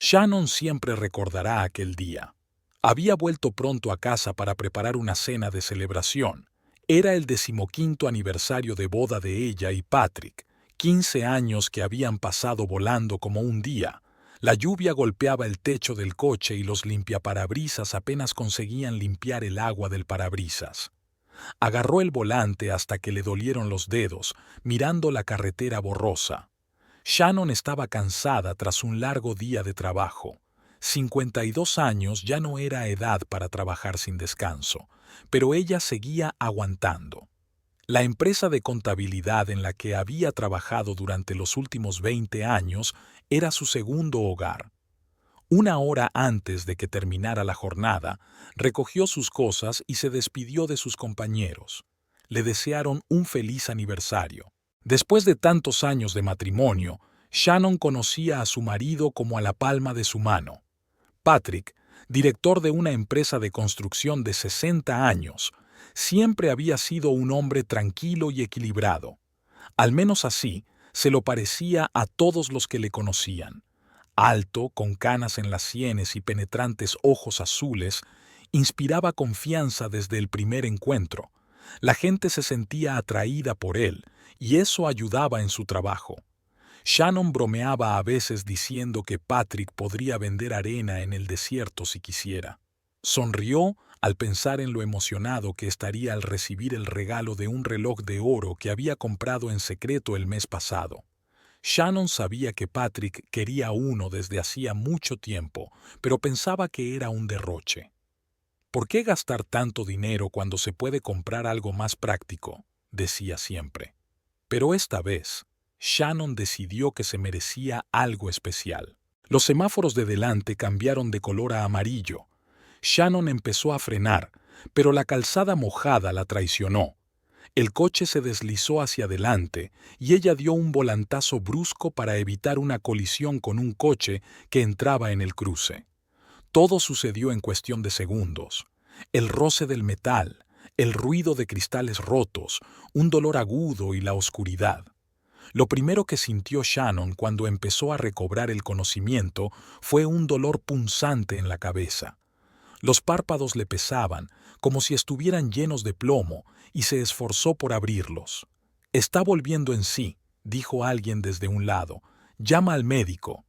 Shannon siempre recordará aquel día. Había vuelto pronto a casa para preparar una cena de celebración. Era el 15º aniversario de boda de ella y Patrick, 15 años que habían pasado volando como un día. La lluvia golpeaba el techo del coche y los limpiaparabrisas apenas conseguían limpiar el agua del parabrisas. Agarró el volante hasta que le dolieron los dedos, mirando la carretera borrosa. Shannon estaba cansada tras un largo día de trabajo. 52 años ya no era edad para trabajar sin descanso, pero ella seguía aguantando. La empresa de contabilidad en la que había trabajado durante los últimos 20 años era su segundo hogar. Una hora antes de que terminara la jornada, recogió sus cosas y se despidió de sus compañeros. Le desearon un feliz aniversario. Después de tantos años de matrimonio, Shannon conocía a su marido como a la palma de su mano. Patrick, director de una empresa de construcción de 60 años, siempre había sido un hombre tranquilo y equilibrado. Al menos así se lo parecía a todos los que le conocían. Alto, con canas en las sienes y penetrantes ojos azules, inspiraba confianza desde el primer encuentro. La gente se sentía atraída por él, y eso ayudaba en su trabajo. Shannon bromeaba a veces diciendo que Patrick podría vender arena en el desierto si quisiera. Sonrió al pensar en lo emocionado que estaría al recibir el regalo de un reloj de oro que había comprado en secreto el mes pasado. Shannon sabía que Patrick quería uno desde hacía mucho tiempo, pero pensaba que era un derroche. ¿Por qué gastar tanto dinero cuando se puede comprar algo más práctico?, decía siempre. Pero esta vez, Shannon decidió que se merecía algo especial. Los semáforos de delante cambiaron de color a amarillo. Shannon empezó a frenar, pero la calzada mojada la traicionó. El coche se deslizó hacia adelante y ella dio un volantazo brusco para evitar una colisión con un coche que entraba en el cruce. Todo sucedió en cuestión de segundos. El roce del metal, el ruido de cristales rotos, un dolor agudo y la oscuridad. Lo primero que sintió Shannon cuando empezó a recobrar el conocimiento fue un dolor punzante en la cabeza. Los párpados le pesaban, como si estuvieran llenos de plomo, y se esforzó por abrirlos. «Está volviendo en sí», dijo alguien desde un lado. «Llama al médico».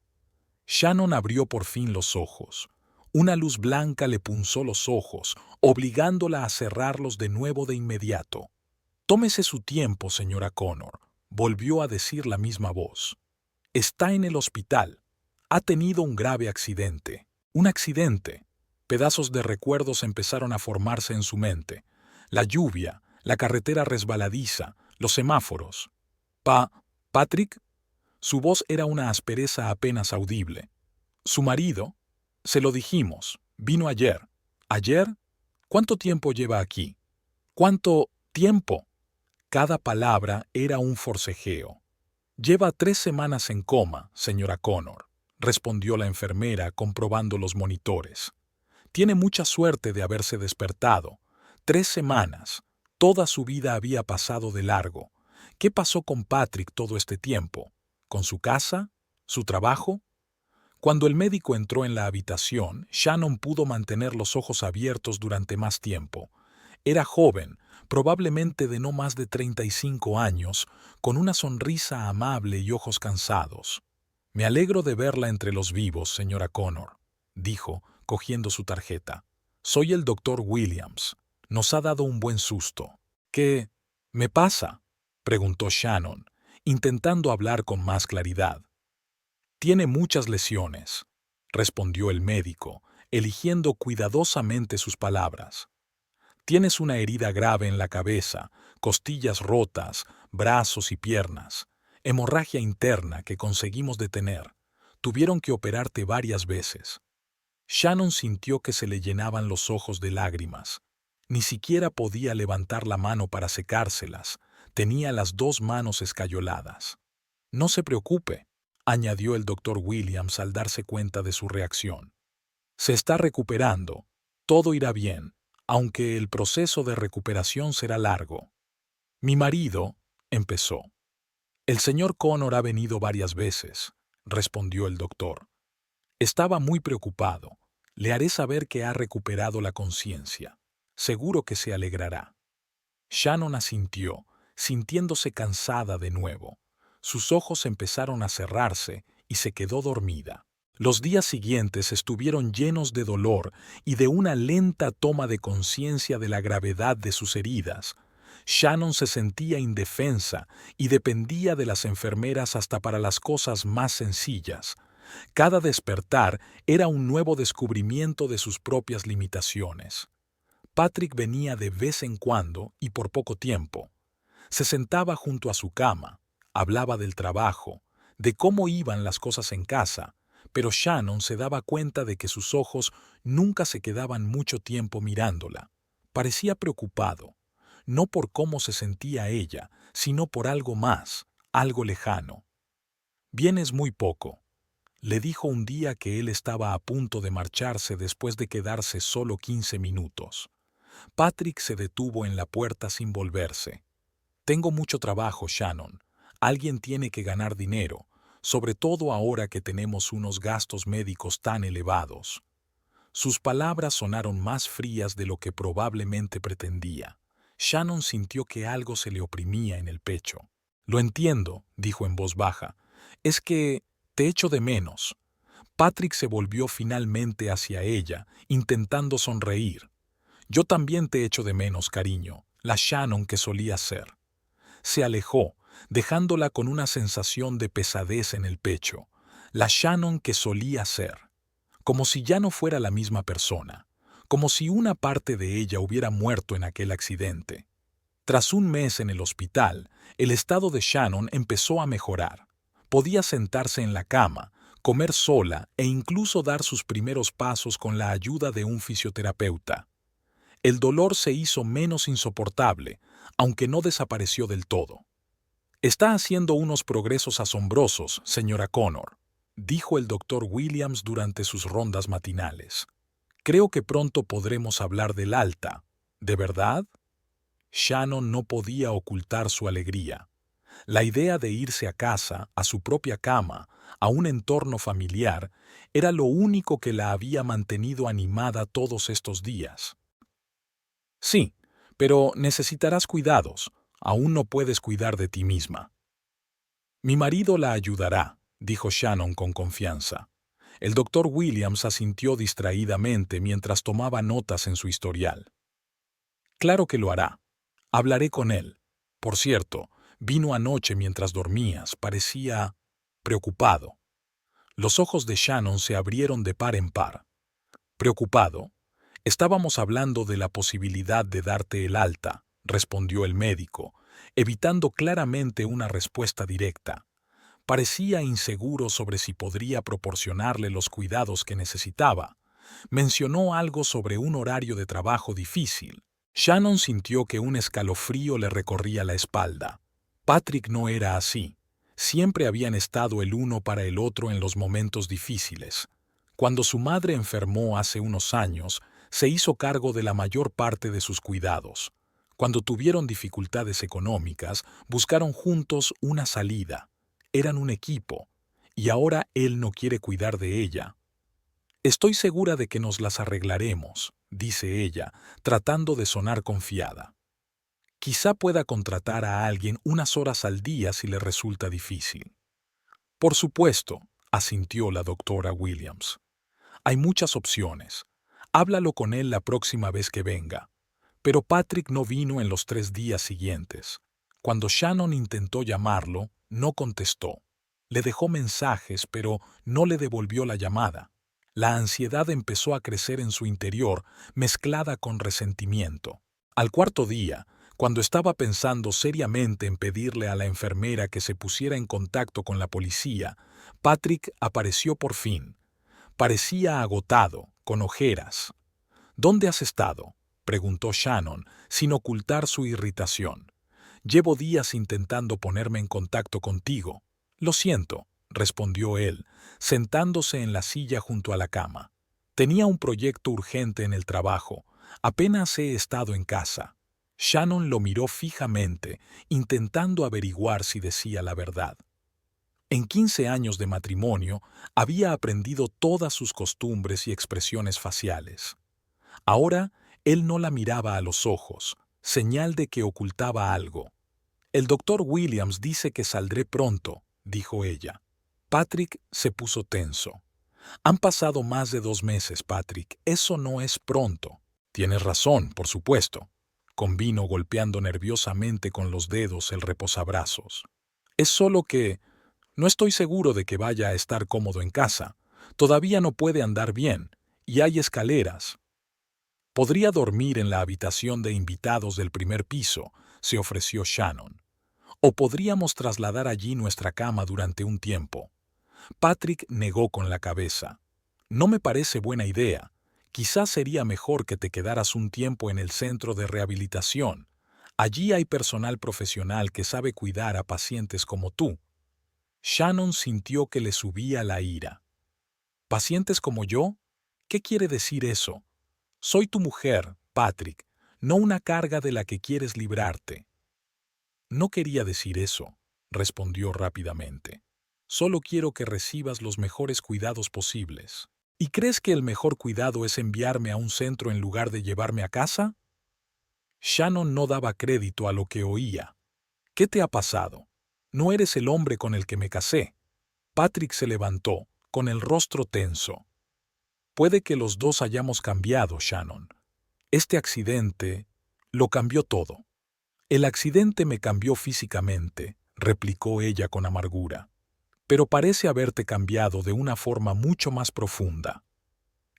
Shannon abrió por fin los ojos. Una luz blanca le punzó los ojos, obligándola a cerrarlos de nuevo de inmediato. «Tómese su tiempo, señora Connor», volvió a decir la misma voz. «Está en el hospital. Ha tenido un grave accidente». «Un accidente». Pedazos de recuerdos empezaron a formarse en su mente. La lluvia, la carretera resbaladiza, los semáforos. ¿Patrick? Su voz era una aspereza apenas audible. ¿Su marido? Se lo dijimos. Vino ayer. ¿Ayer? ¿Cuánto tiempo lleva aquí? ¿Cuánto tiempo? Cada palabra era un forcejeo. Lleva 3 semanas en coma, señora Connor, respondió la enfermera comprobando los monitores. Tiene mucha suerte de haberse despertado. 3 semanas. Toda su vida había pasado de largo. ¿Qué pasó con Patrick todo este tiempo? ¿Con su casa? ¿Su trabajo? Cuando el médico entró en la habitación, Shannon pudo mantener los ojos abiertos durante más tiempo. Era joven, probablemente de no más de 35 años, con una sonrisa amable y ojos cansados. «Me alegro de verla entre los vivos, señora Connor», dijo, cogiendo su tarjeta. «Soy el doctor Williams. Nos ha dado un buen susto». «¿Qué me pasa?», preguntó Shannon, intentando hablar con más claridad. «Tiene muchas lesiones», respondió el médico, eligiendo cuidadosamente sus palabras. «Tienes una herida grave en la cabeza, costillas rotas, brazos y piernas, hemorragia interna que conseguimos detener. Tuvieron que operarte varias veces». Shannon sintió que se le llenaban los ojos de lágrimas. Ni siquiera podía levantar la mano para secárselas. Tenía las 2 manos escayoladas. «No se preocupe», añadió el doctor Williams al darse cuenta de su reacción. «Se está recuperando. Todo irá bien, aunque el proceso de recuperación será largo». «Mi marido», empezó. «El señor Connor ha venido varias veces», respondió el doctor. Estaba muy preocupado. Le haré saber que ha recuperado la conciencia. Seguro que se alegrará. Shannon asintió, sintiéndose cansada de nuevo. Sus ojos empezaron a cerrarse y se quedó dormida. Los días siguientes estuvieron llenos de dolor y de una lenta toma de conciencia de la gravedad de sus heridas. Shannon se sentía indefensa y dependía de las enfermeras hasta para las cosas más sencillas. Cada despertar era un nuevo descubrimiento de sus propias limitaciones. Patrick venía de vez en cuando y por poco tiempo. Se sentaba junto a su cama, hablaba del trabajo, de cómo iban las cosas en casa, pero Shannon se daba cuenta de que sus ojos nunca se quedaban mucho tiempo mirándola. Parecía preocupado, no por cómo se sentía ella, sino por algo más, algo lejano. «Vienes muy poco», le dijo un día que él estaba a punto de marcharse después de quedarse solo 15 minutos. Patrick se detuvo en la puerta sin volverse. «Tengo mucho trabajo, Shannon. Alguien tiene que ganar dinero, sobre todo ahora que tenemos unos gastos médicos tan elevados». Sus palabras sonaron más frías de lo que probablemente pretendía. Shannon sintió que algo se le oprimía en el pecho. «Lo entiendo», dijo en voz baja. «Es que te echo de menos». Patrick se volvió finalmente hacia ella, intentando sonreír. «Yo también te echo de menos, cariño», la Shannon que solía ser. Se alejó, dejándola con una sensación de pesadez en el pecho. La Shannon que solía ser. Como si ya no fuera la misma persona. Como si una parte de ella hubiera muerto en aquel accidente. Tras un mes en el hospital, el estado de Shannon empezó a mejorar. Podía sentarse en la cama, comer sola e incluso dar sus primeros pasos con la ayuda de un fisioterapeuta. El dolor se hizo menos insoportable, aunque no desapareció del todo. «Está haciendo unos progresos asombrosos, señora Connor», dijo el doctor Williams durante sus rondas matinales. «Creo que pronto podremos hablar del alta. ¿De verdad?» Shannon no podía ocultar su alegría. La idea de irse a casa, a su propia cama, a un entorno familiar, era lo único que la había mantenido animada todos estos días. «Sí, pero necesitarás cuidados. Aún no puedes cuidar de ti misma». «Mi marido la ayudará», dijo Shannon con confianza. El doctor Williams asintió distraídamente mientras tomaba notas en su historial. «Claro que lo hará. Hablaré con él. Por cierto, vino anoche mientras dormías. Parecía preocupado». Los ojos de Shannon se abrieron de par en par. «¿Preocupado? Estábamos hablando de la posibilidad de darte el alta», respondió el médico, evitando claramente una respuesta directa. Parecía inseguro sobre si podría proporcionarle los cuidados que necesitaba. Mencionó algo sobre un horario de trabajo difícil. Shannon sintió que un escalofrío le recorría la espalda. Patrick no era así. Siempre habían estado el uno para el otro en los momentos difíciles. Cuando su madre enfermó hace unos años, se hizo cargo de la mayor parte de sus cuidados. Cuando tuvieron dificultades económicas, buscaron juntos una salida. Eran un equipo, y ahora él no quiere cuidar de ella. «Estoy segura de que nos las arreglaremos», dice ella, tratando de sonar confiada. «Quizá pueda contratar a alguien unas horas al día si le resulta difícil». «Por supuesto», asintió la doctora Williams. «Hay muchas opciones. Háblalo con él la próxima vez que venga». Pero Patrick no vino en los 3 días siguientes. Cuando Shannon intentó llamarlo, no contestó. Le dejó mensajes, pero no le devolvió la llamada. La ansiedad empezó a crecer en su interior, mezclada con resentimiento. Al 4.º día, cuando estaba pensando seriamente en pedirle a la enfermera que se pusiera en contacto con la policía, Patrick apareció por fin. Parecía agotado, con ojeras. «¿Dónde has estado?», preguntó Shannon, sin ocultar su irritación. «Llevo días intentando ponerme en contacto contigo». «Lo siento», respondió él, sentándose en la silla junto a la cama. «Tenía un proyecto urgente en el trabajo. Apenas he estado en casa». Shannon lo miró fijamente, intentando averiguar si decía la verdad. En 15 años de matrimonio había aprendido todas sus costumbres y expresiones faciales. Ahora él no la miraba a los ojos, señal de que ocultaba algo. El doctor Williams dice que saldré pronto, dijo ella. Patrick se puso tenso. Han pasado más de 2 meses, Patrick. Eso no es pronto. Tienes razón, por supuesto, convino golpeando nerviosamente con los dedos el reposabrazos. Es solo que no estoy seguro de que vaya a estar cómodo en casa. Todavía no puede andar bien, y hay escaleras. Podría dormir en la habitación de invitados del primer piso, se ofreció Shannon. O podríamos trasladar allí nuestra cama durante un tiempo. Patrick negó con la cabeza. No me parece buena idea. Quizás sería mejor que te quedaras un tiempo en el centro de rehabilitación. Allí hay personal profesional que sabe cuidar a pacientes como tú. Shannon sintió que le subía la ira. ¿Pacientes como yo? ¿Qué quiere decir eso? Soy tu mujer, Patrick, no una carga de la que quieres librarte. No quería decir eso, respondió rápidamente. Solo quiero que recibas los mejores cuidados posibles. ¿Y crees que el mejor cuidado es enviarme a un centro en lugar de llevarme a casa? Shannon no daba crédito a lo que oía. ¿Qué te ha pasado? No eres el hombre con el que me casé. Patrick se levantó, con el rostro tenso. Puede que los dos hayamos cambiado, Shannon. Este accidente lo cambió todo. El accidente me cambió físicamente, replicó ella con amargura. Pero parece haberte cambiado de una forma mucho más profunda.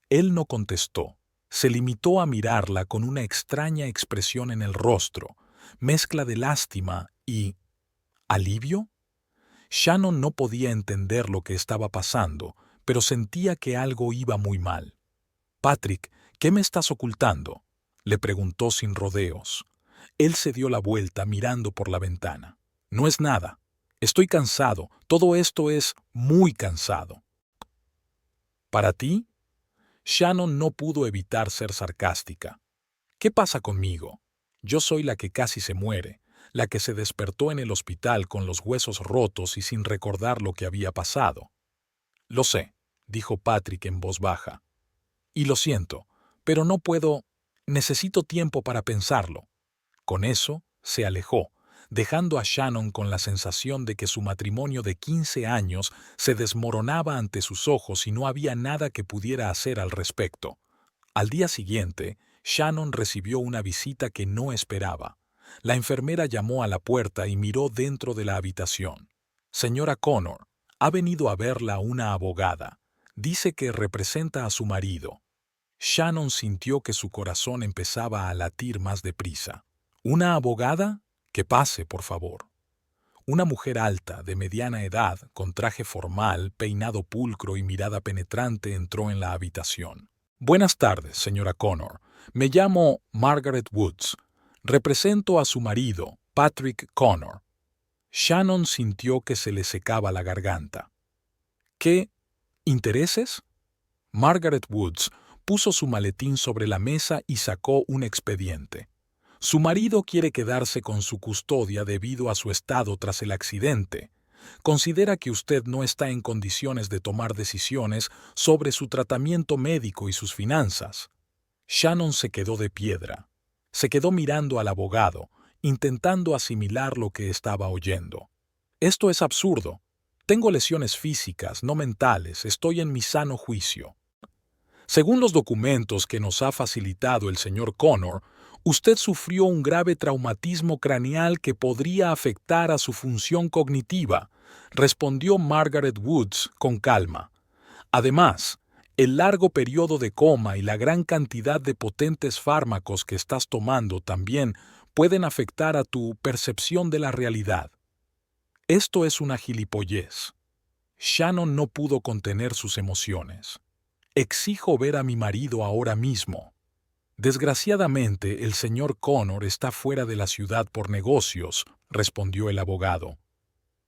Él no contestó. Se limitó a mirarla con una extraña expresión en el rostro, mezcla de lástima y ¿alivio? Shannon no podía entender lo que estaba pasando, pero sentía que algo iba muy mal. Patrick, ¿qué me estás ocultando?, le preguntó sin rodeos. Él se dio la vuelta mirando por la ventana. No es nada. Estoy cansado. Todo esto es muy cansado. ¿Para ti? Shannon no pudo evitar ser sarcástica. ¿Qué pasa conmigo? Yo soy la que casi se muere, la que se despertó en el hospital con los huesos rotos y sin recordar lo que había pasado. Lo sé, dijo Patrick en voz baja. Y lo siento, pero no puedo. Necesito tiempo para pensarlo. Con eso, se alejó, dejando a Shannon con la sensación de que su matrimonio de 15 años se desmoronaba ante sus ojos y no había nada que pudiera hacer al respecto. Al día siguiente, Shannon recibió una visita que no esperaba. La enfermera llamó a la puerta y miró dentro de la habitación. Señora Connor, ha venido a verla una abogada. Dice que representa a su marido. Shannon sintió que su corazón empezaba a latir más deprisa. ¿Una abogada? Que pase, por favor. Una mujer alta, de mediana edad, con traje formal, peinado pulcro y mirada penetrante entró en la habitación. Buenas tardes, señora Connor. Me llamo Margaret Woods. Represento a su marido, Patrick Connor. Shannon sintió que se le secaba la garganta. ¿Qué? ¿Intereses? Margaret Woods puso su maletín sobre la mesa y sacó un expediente. Su marido quiere quedarse con su custodia debido a su estado tras el accidente. Considera que usted no está en condiciones de tomar decisiones sobre su tratamiento médico y sus finanzas. Shannon se quedó de piedra. Se quedó mirando al abogado, intentando asimilar lo que estaba oyendo. Esto es absurdo. Tengo lesiones físicas, no mentales, estoy en mi sano juicio. Según los documentos que nos ha facilitado el señor Connor, usted sufrió un grave traumatismo craneal que podría afectar a su función cognitiva, respondió Margaret Woods con calma. Además, el largo periodo de coma y la gran cantidad de potentes fármacos que estás tomando también pueden afectar a tu percepción de la realidad. Esto es una gilipollez. Shannon no pudo contener sus emociones. Exijo ver a mi marido ahora mismo. Desgraciadamente, el señor Connor está fuera de la ciudad por negocios, respondió el abogado.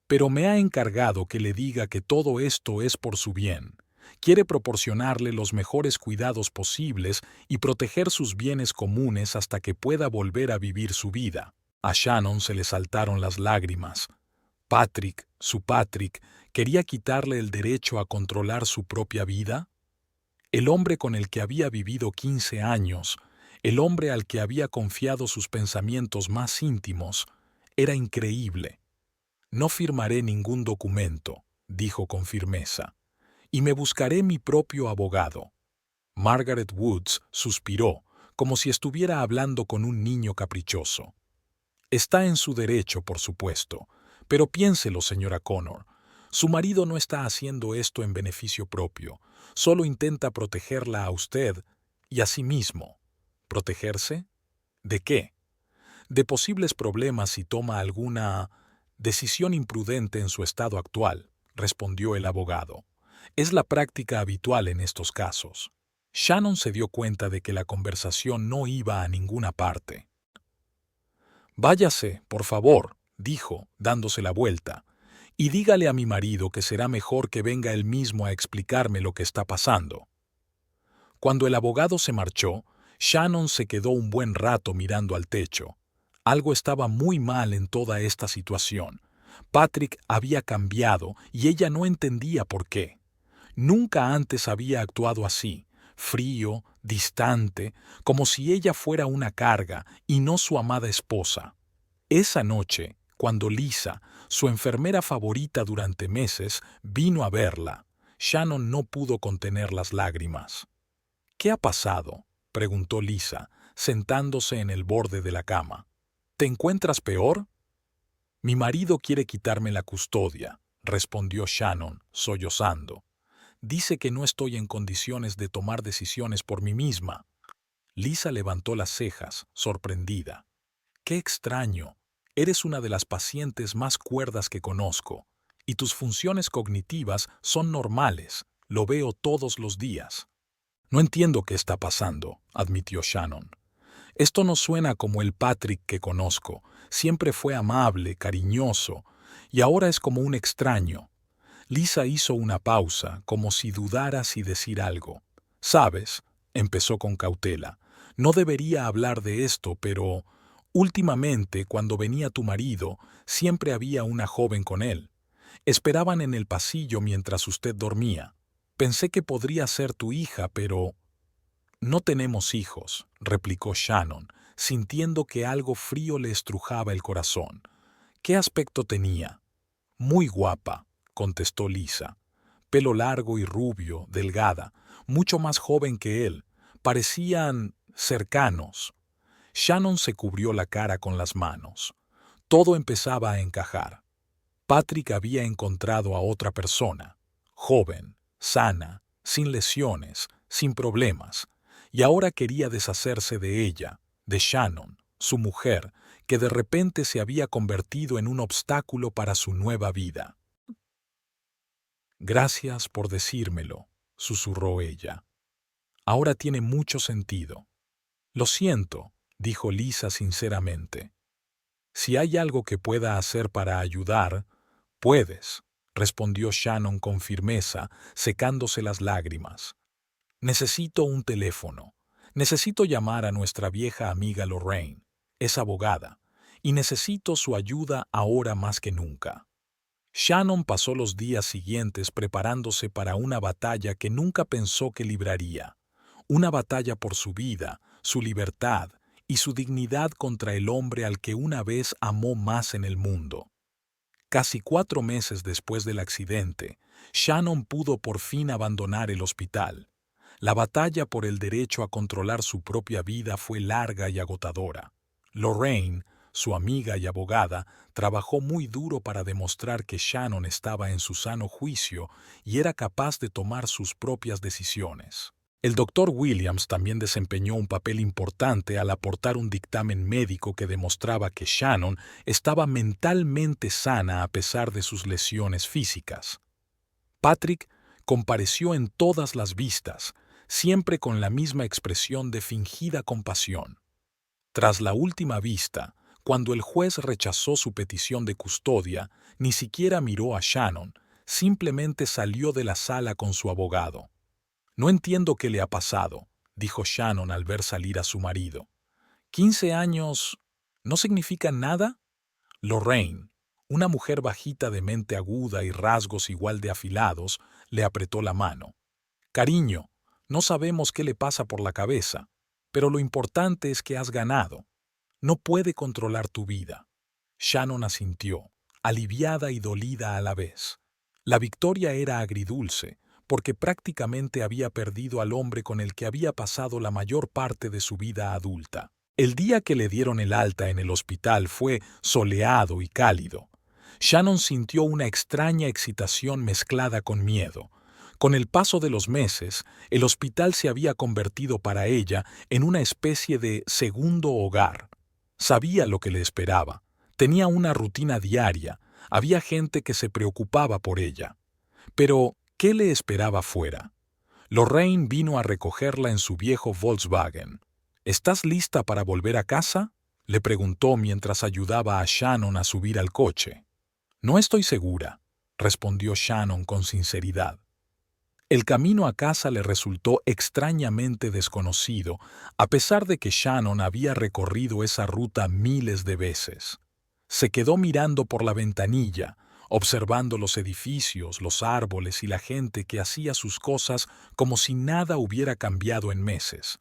Pero me ha encargado que le diga que todo esto es por su bien. Quiere proporcionarle los mejores cuidados posibles y proteger sus bienes comunes hasta que pueda volver a vivir su vida. A Shannon se le saltaron las lágrimas. Patrick, quería quitarle el derecho a controlar su propia vida. El hombre con el que había vivido 15 años, el hombre al que había confiado sus pensamientos más íntimos, era increíble. No firmaré ningún documento, dijo con firmeza, y me buscaré mi propio abogado. Margaret Woods suspiró, como si estuviera hablando con un niño caprichoso. Está en su derecho, por supuesto, pero piénselo, señora Connor. Su marido no está haciendo esto en beneficio propio, solo intenta protegerla a usted y a sí mismo. ¿Protegerse? ¿De qué? De posibles problemas si toma alguna decisión imprudente en su estado actual, respondió el abogado. Es la práctica habitual en estos casos. Shannon se dio cuenta de que la conversación no iba a ninguna parte. Váyase, por favor, dijo, dándose la vuelta, y dígale a mi marido que será mejor que venga él mismo a explicarme lo que está pasando. Cuando el abogado se marchó, Shannon se quedó un buen rato mirando al techo. Algo estaba muy mal en toda esta situación. Patrick había cambiado y ella no entendía por qué. Nunca antes había actuado así, frío, distante, como si ella fuera una carga y no su amada esposa. Esa noche, cuando Lisa, su enfermera favorita durante meses, vino a verla, Shannon no pudo contener las lágrimas. ¿Qué ha pasado?, preguntó Lisa, sentándose en el borde de la cama. ¿Te encuentras peor? Mi marido quiere quitarme la custodia, respondió Shannon, sollozando. Dice que no estoy en condiciones de tomar decisiones por mí misma. Lisa levantó las cejas, sorprendida. ¡Qué extraño! Eres una de las pacientes más cuerdas que conozco, y tus funciones cognitivas son normales, lo veo todos los días. No entiendo qué está pasando, admitió Shannon. Esto no suena como el Patrick que conozco. Siempre fue amable, cariñoso, y ahora es como un extraño. Lisa hizo una pausa, como si dudara si decir algo. «Sabes», empezó con cautela, «no debería hablar de esto, pero últimamente, cuando venía tu marido, siempre había una joven con él. Esperaban en el pasillo mientras usted dormía. Pensé que podría ser tu hija, pero...» «No tenemos hijos», replicó Shannon, sintiendo que algo frío le estrujaba el corazón. «¿Qué aspecto tenía?» «Muy guapa», contestó Lisa. «Pelo largo y rubio, delgada, mucho más joven que él. Parecían cercanos». Shannon se cubrió la cara con las manos. Todo empezaba a encajar. Patrick había encontrado a otra persona, joven, sana, sin lesiones, sin problemas, y ahora quería deshacerse de ella, de Shannon, su mujer, que de repente se había convertido en un obstáculo para su nueva vida. «Gracias por decírmelo», susurró ella. «Ahora tiene mucho sentido». «Lo siento», dijo Lisa sinceramente. «Si hay algo que pueda hacer para ayudar, puedes», respondió Shannon con firmeza, secándose las lágrimas. «Necesito un teléfono. Necesito llamar a nuestra vieja amiga Lorraine. Es abogada. Y necesito su ayuda ahora más que nunca». Shannon pasó los días siguientes preparándose para una batalla que nunca pensó que libraría. Una batalla por su vida, su libertad y su dignidad contra el hombre al que una vez amó más en el mundo. Casi 4 meses después del accidente, Shannon pudo por fin abandonar el hospital. La batalla por el derecho a controlar su propia vida fue larga y agotadora. Lorraine, su amiga y abogada, trabajó muy duro para demostrar que Shannon estaba en su sano juicio y era capaz de tomar sus propias decisiones. El doctor Williams también desempeñó un papel importante al aportar un dictamen médico que demostraba que Shannon estaba mentalmente sana a pesar de sus lesiones físicas. Patrick compareció en todas las vistas, siempre con la misma expresión de fingida compasión. Tras la última vista, cuando el juez rechazó su petición de custodia, ni siquiera miró a Shannon, simplemente salió de la sala con su abogado. «No entiendo qué le ha pasado», dijo Shannon al ver salir a su marido. «¿15 años no significan nada?» Lorraine, Una mujer bajita de mente aguda y rasgos igual de afilados le apretó la mano. Cariño, no sabemos qué le pasa por la cabeza, pero lo importante es que has ganado. No puede controlar tu vida. Shannon asintió, aliviada y dolida a la vez. La victoria era agridulce, porque prácticamente había perdido al hombre con el que había pasado la mayor parte de su vida adulta. El día que le dieron el alta en el hospital fue soleado y cálido. Shannon sintió una extraña excitación mezclada con miedo. Con el paso de los meses, el hospital se había convertido para ella en una especie de segundo hogar. Sabía lo que le esperaba. Tenía una rutina diaria. Había gente que se preocupaba por ella. Pero, ¿qué le esperaba fuera? Lorraine vino a recogerla en su viejo Volkswagen. ¿Estás lista para volver a casa?, le preguntó mientras ayudaba a Shannon a subir al coche. No estoy segura, respondió Shannon con sinceridad. El camino a casa le resultó extrañamente desconocido, a pesar de que Shannon había recorrido esa ruta miles de veces. Se quedó mirando por la ventanilla, observando los edificios, los árboles y la gente que hacía sus cosas como si nada hubiera cambiado en meses.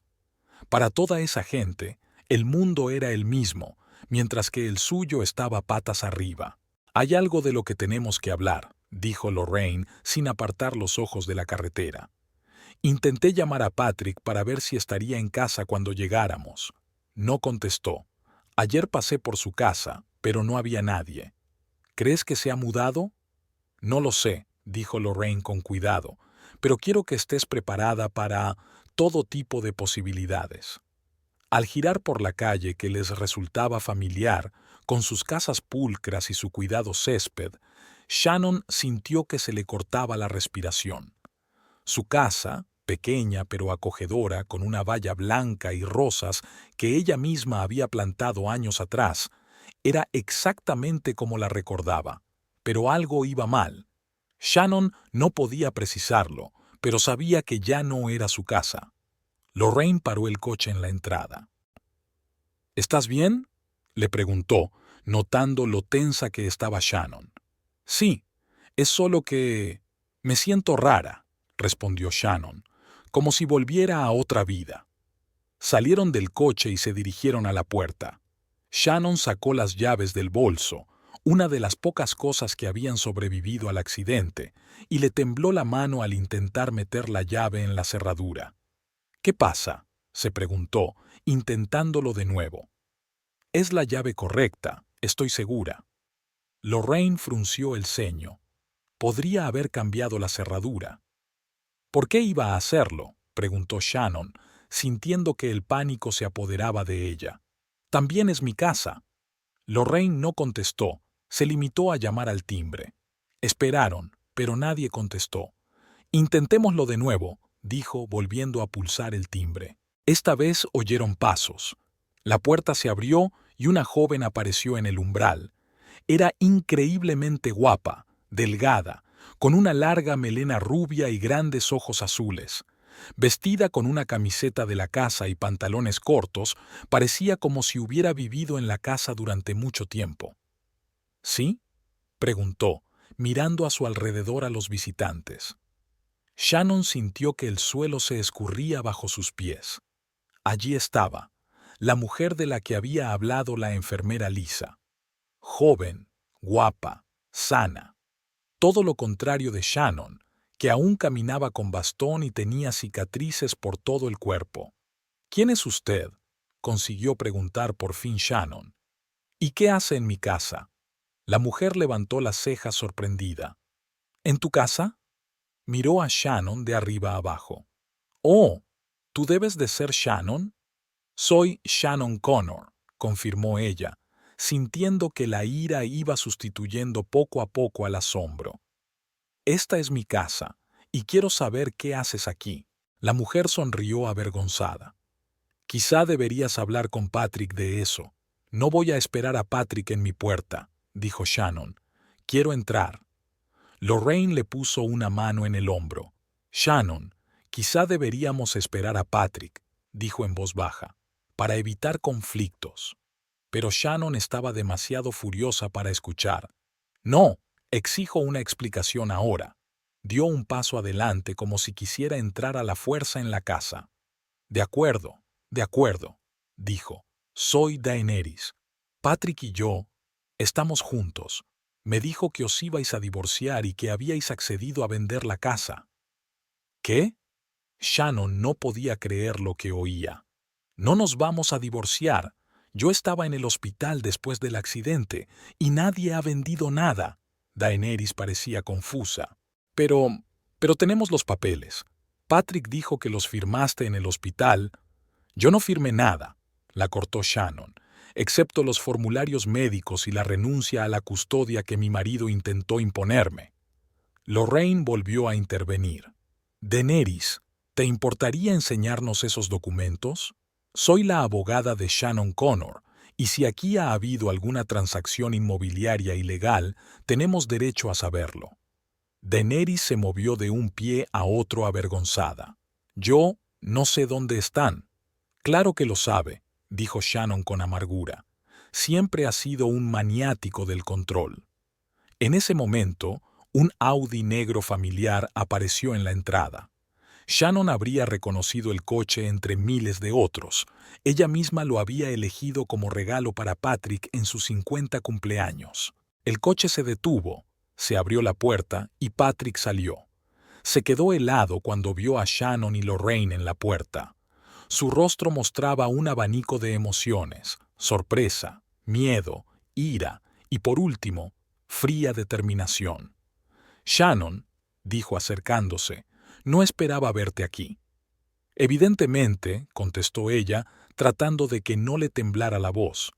Para toda esa gente, el mundo era el mismo, mientras que el suyo estaba patas arriba. Hay algo de lo que tenemos que hablar, dijo Lorraine sin apartar los ojos de la carretera. Intenté llamar a Patrick para ver si estaría en casa cuando llegáramos. No contestó. Ayer pasé por su casa, pero no había nadie. ¿Crees que se ha mudado? No lo sé, dijo Lorraine con cuidado, pero quiero que estés preparada para todo tipo de posibilidades. Al girar por la calle que les resultaba familiar, con sus casas pulcras y su cuidado césped, Shannon sintió que se le cortaba la respiración. Su casa, pequeña pero acogedora, con una valla blanca y rosas que ella misma había plantado años atrás, era exactamente como la recordaba, pero algo iba mal. Shannon no podía precisarlo, pero sabía que ya no era su casa. Lorraine paró el coche en la entrada. ¿Estás bien?, le preguntó, notando lo tensa que estaba Shannon. Sí, es solo que me siento rara, respondió Shannon, como si volviera a otra vida. Salieron del coche y se dirigieron a la puerta. Shannon sacó las llaves del bolso, una de las pocas cosas que habían sobrevivido al accidente, y le tembló la mano al intentar meter la llave en la cerradura. ¿Qué pasa?, se preguntó, intentándolo de nuevo. Es la llave correcta, estoy segura. Lorraine frunció el ceño. Podría haber cambiado la cerradura. ¿Por qué iba a hacerlo?, preguntó Shannon, sintiendo que el pánico se apoderaba de ella. También es mi casa. Lorraine no contestó, se limitó a llamar al timbre. Esperaron, pero nadie contestó. Intentémoslo de nuevo, dijo, volviendo a pulsar el timbre. Esta vez oyeron pasos. La puerta se abrió y una joven apareció en el umbral. Era increíblemente guapa, delgada, con una larga melena rubia y grandes ojos azules. Vestida con una camiseta de la casa y pantalones cortos, parecía como si hubiera vivido en la casa durante mucho tiempo. ¿Sí?, preguntó, mirando a su alrededor a los visitantes. Shannon sintió que el suelo se escurría bajo sus pies. Allí estaba, la mujer de la que había hablado la enfermera Lisa. Joven, guapa, sana. Todo lo contrario de Shannon, que aún caminaba con bastón y tenía cicatrices por todo el cuerpo. ¿Quién es usted?, consiguió preguntar por fin Shannon. ¿Y qué hace en mi casa? La mujer levantó las cejas sorprendida. ¿En tu casa? Miró a Shannon de arriba abajo. Oh, ¿tú debes de ser Shannon? Soy Shannon Connor, confirmó ella, sintiendo que la ira iba sustituyendo poco a poco al asombro. Esta es mi casa, y quiero saber qué haces aquí. La mujer sonrió avergonzada. Quizá deberías hablar con Patrick de eso. No voy a esperar a Patrick en mi puerta, dijo Shannon. Quiero entrar. Lorraine le puso una mano en el hombro. Shannon, quizá deberíamos esperar a Patrick, dijo en voz baja, para evitar conflictos. Pero Shannon estaba demasiado furiosa para escuchar. No, exijo una explicación ahora. Dio un paso adelante como si quisiera entrar a la fuerza en la casa. De acuerdo, dijo. Soy Daenerys. Patrick y yo estamos juntos. Me dijo que os ibais a divorciar y que habíais accedido a vender la casa. ¿Qué? Shannon no podía creer lo que oía. No nos vamos a divorciar. Yo estaba en el hospital después del accidente y nadie ha vendido nada. Daenerys parecía confusa. Pero, pero tenemos los papeles. Patrick dijo que los firmaste en el hospital. Yo no firmé nada, la cortó Shannon, excepto los formularios médicos y la renuncia a la custodia que mi marido intentó imponerme. Lorraine volvió a intervenir. Daenerys, ¿te importaría enseñarnos esos documentos? Soy la abogada de Shannon Connor, y si aquí ha habido alguna transacción inmobiliaria ilegal, tenemos derecho a saberlo. Daenerys se movió de un pie a otro avergonzada. Yo no sé dónde están. Claro que lo sabe, dijo Shannon con amargura. Siempre ha sido un maniático del control. En ese momento, un Audi negro familiar apareció en la entrada. Shannon habría reconocido el coche entre miles de otros. Ella misma lo había elegido como regalo para Patrick en sus 50 cumpleaños. El coche se detuvo, se abrió la puerta y Patrick salió. Se quedó helado cuando vio a Shannon y Lorraine en la puerta. Su rostro mostraba un abanico de emociones: sorpresa, miedo, ira y, por último, fría determinación. Shannon, dijo acercándose, no esperaba verte aquí. Evidentemente, contestó ella, tratando de que no le temblara la voz.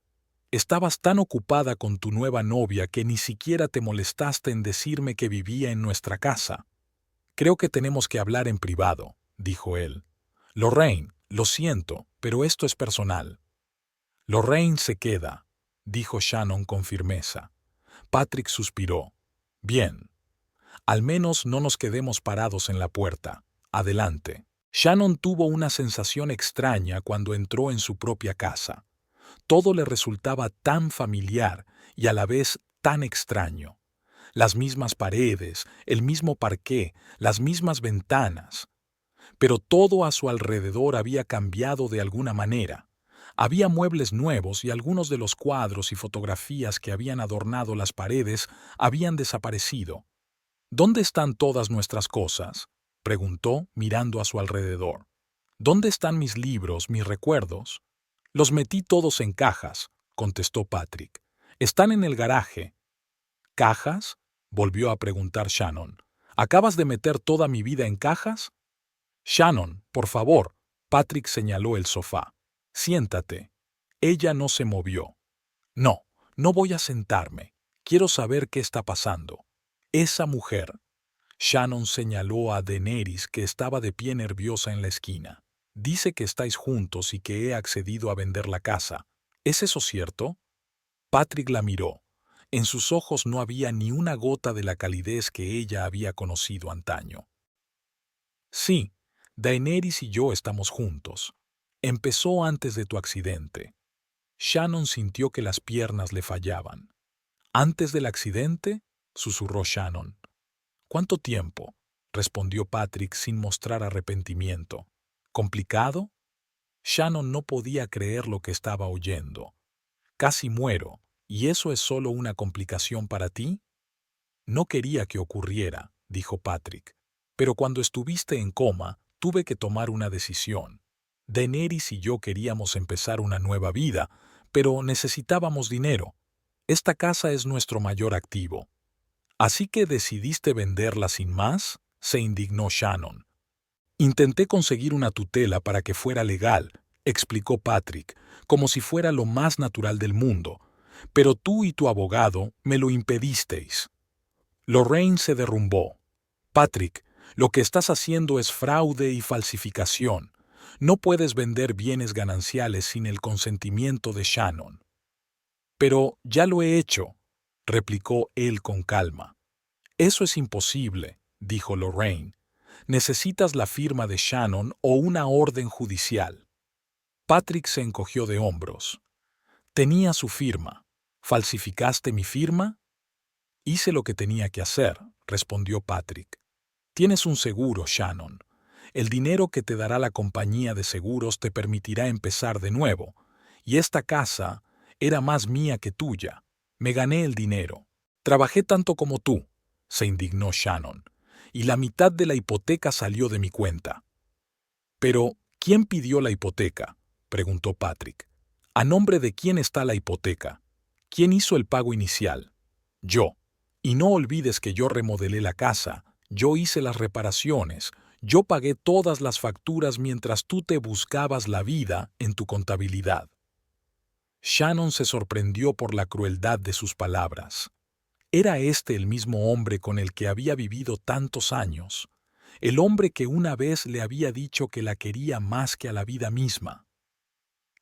Estabas tan ocupada con tu nueva novia que ni siquiera te molestaste en decirme que vivía en nuestra casa. Creo que tenemos que hablar en privado, dijo él. Lorraine, lo siento, pero esto es personal. Lorraine se queda, dijo Shannon con firmeza. Patrick suspiró. Bien. Al menos no nos quedemos parados en la puerta. Adelante. Shannon tuvo una sensación extraña cuando entró en su propia casa. Todo le resultaba tan familiar y a la vez tan extraño. Las mismas paredes, el mismo parqué, las mismas ventanas. Pero todo a su alrededor había cambiado de alguna manera. Había muebles nuevos y algunos de los cuadros y fotografías que habían adornado las paredes habían desaparecido. ¿Dónde están todas nuestras cosas?, preguntó mirando a su alrededor. ¿Dónde están mis libros, mis recuerdos? Los metí todos en cajas, contestó Patrick. Están en el garaje. ¿Cajas?, volvió a preguntar Shannon. ¿Acabas de meter toda mi vida en cajas? Shannon, por favor. Patrick señaló el sofá. Siéntate. Ella no se movió. No, no voy a sentarme. Quiero saber qué está pasando. Esa mujer. Shannon señaló a Daenerys, que estaba de pie nerviosa en la esquina. Dice que estáis juntos y que he accedido a vender la casa. ¿Es eso cierto? Patrick la miró. En sus ojos no había ni una gota de la calidez que ella había conocido antaño. Sí, Daenerys y yo estamos juntos. Empezó antes de tu accidente. Shannon sintió que las piernas le fallaban. ¿Antes del accidente?, susurró Shannon. ¿Cuánto tiempo?, respondió Patrick sin mostrar arrepentimiento. ¿Complicado? Shannon no podía creer lo que estaba oyendo. Casi muero, ¿y eso es solo una complicación para ti? No quería que ocurriera, dijo Patrick. Pero cuando estuviste en coma, tuve que tomar una decisión. Daenerys y yo queríamos empezar una nueva vida, pero necesitábamos dinero. Esta casa es nuestro mayor activo. ¿Así que decidiste venderla sin más?, se indignó Shannon. Intenté conseguir una tutela para que fuera legal, explicó Patrick, como si fuera lo más natural del mundo, pero tú y tu abogado me lo impedisteis. Lorraine se derrumbó. Patrick, lo que estás haciendo es fraude y falsificación. No puedes vender bienes gananciales sin el consentimiento de Shannon. Pero ya lo he hecho, replicó él con calma. Eso es imposible, dijo Lorraine. Necesitas la firma de Shannon o una orden judicial. Patrick se encogió de hombros. Tenía su firma. ¿Falsificaste mi firma? Hice lo que tenía que hacer, respondió Patrick. Tienes un seguro, Shannon. El dinero que te dará la compañía de seguros te permitirá empezar de nuevo. Y esta casa era más mía que tuya. Me gané el dinero. Trabajé tanto como tú, se indignó Shannon. Y la mitad de la hipoteca salió de mi cuenta. Pero, ¿quién pidió la hipoteca?, preguntó Patrick. ¿A nombre de quién está la hipoteca? ¿Quién hizo el pago inicial? Yo. Y no olvides que yo remodelé la casa, yo hice las reparaciones, yo pagué todas las facturas mientras tú te buscabas la vida en tu contabilidad. Shannon se sorprendió por la crueldad de sus palabras. ¿Era este el mismo hombre con el que había vivido tantos años? El hombre que una vez le había dicho que la quería más que a la vida misma.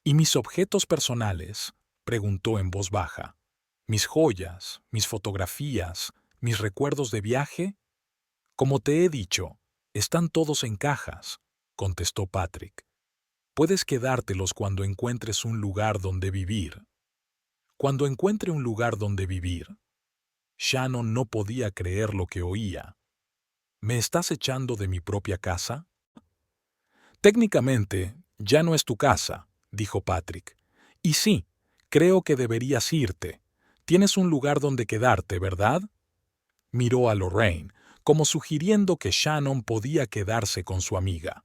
¿Y mis objetos personales?, preguntó en voz baja. ¿Mis joyas, mis fotografías, mis recuerdos de viaje? Como te he dicho, están todos en cajas, contestó Patrick. Puedes quedártelos cuando encuentres un lugar donde vivir. Cuando encuentre un lugar donde vivir. Shannon no podía creer lo que oía. ¿Me estás echando de mi propia casa? Técnicamente, ya no es tu casa, dijo Patrick. Y sí, creo que deberías irte. Tienes un lugar donde quedarte, ¿verdad? Miró a Lorraine, como sugiriendo que Shannon podía quedarse con su amiga.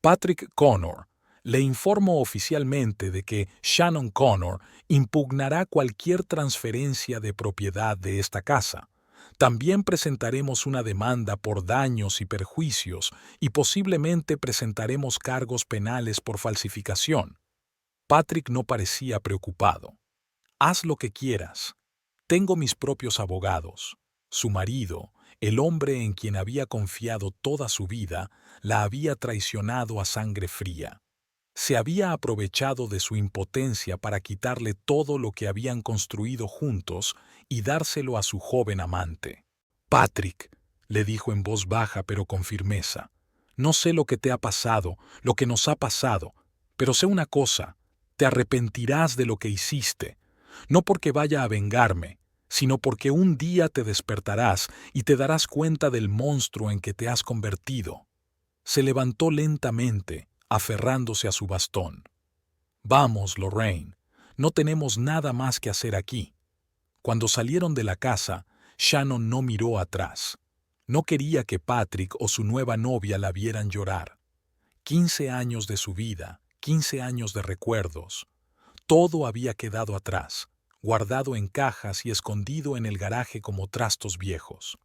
Patrick Connor le informó oficialmente de que Shannon Connor impugnará cualquier transferencia de propiedad de esta casa. También presentaremos una demanda por daños y perjuicios y posiblemente presentaremos cargos penales por falsificación. Patrick no parecía preocupado. Haz lo que quieras. Tengo mis propios abogados. Su marido, el hombre en quien había confiado toda su vida, la había traicionado a sangre fría. Se había aprovechado de su impotencia para quitarle todo lo que habían construido juntos y dárselo a su joven amante. Patrick, le dijo en voz baja pero con firmeza, no sé lo que te ha pasado, lo que nos ha pasado, pero sé una cosa, te arrepentirás de lo que hiciste, no porque vaya a vengarme, sino porque un día te despertarás y te darás cuenta del monstruo en que te has convertido. Se levantó lentamente, aferrándose a su bastón. Vamos, Lorraine, no tenemos nada más que hacer aquí. Cuando salieron de la casa, Shannon no miró atrás. No quería que Patrick o su nueva novia la vieran llorar. 15 años de su vida, 15 años de recuerdos. Todo había quedado atrás, guardado en cajas y escondido en el garaje como trastos viejos.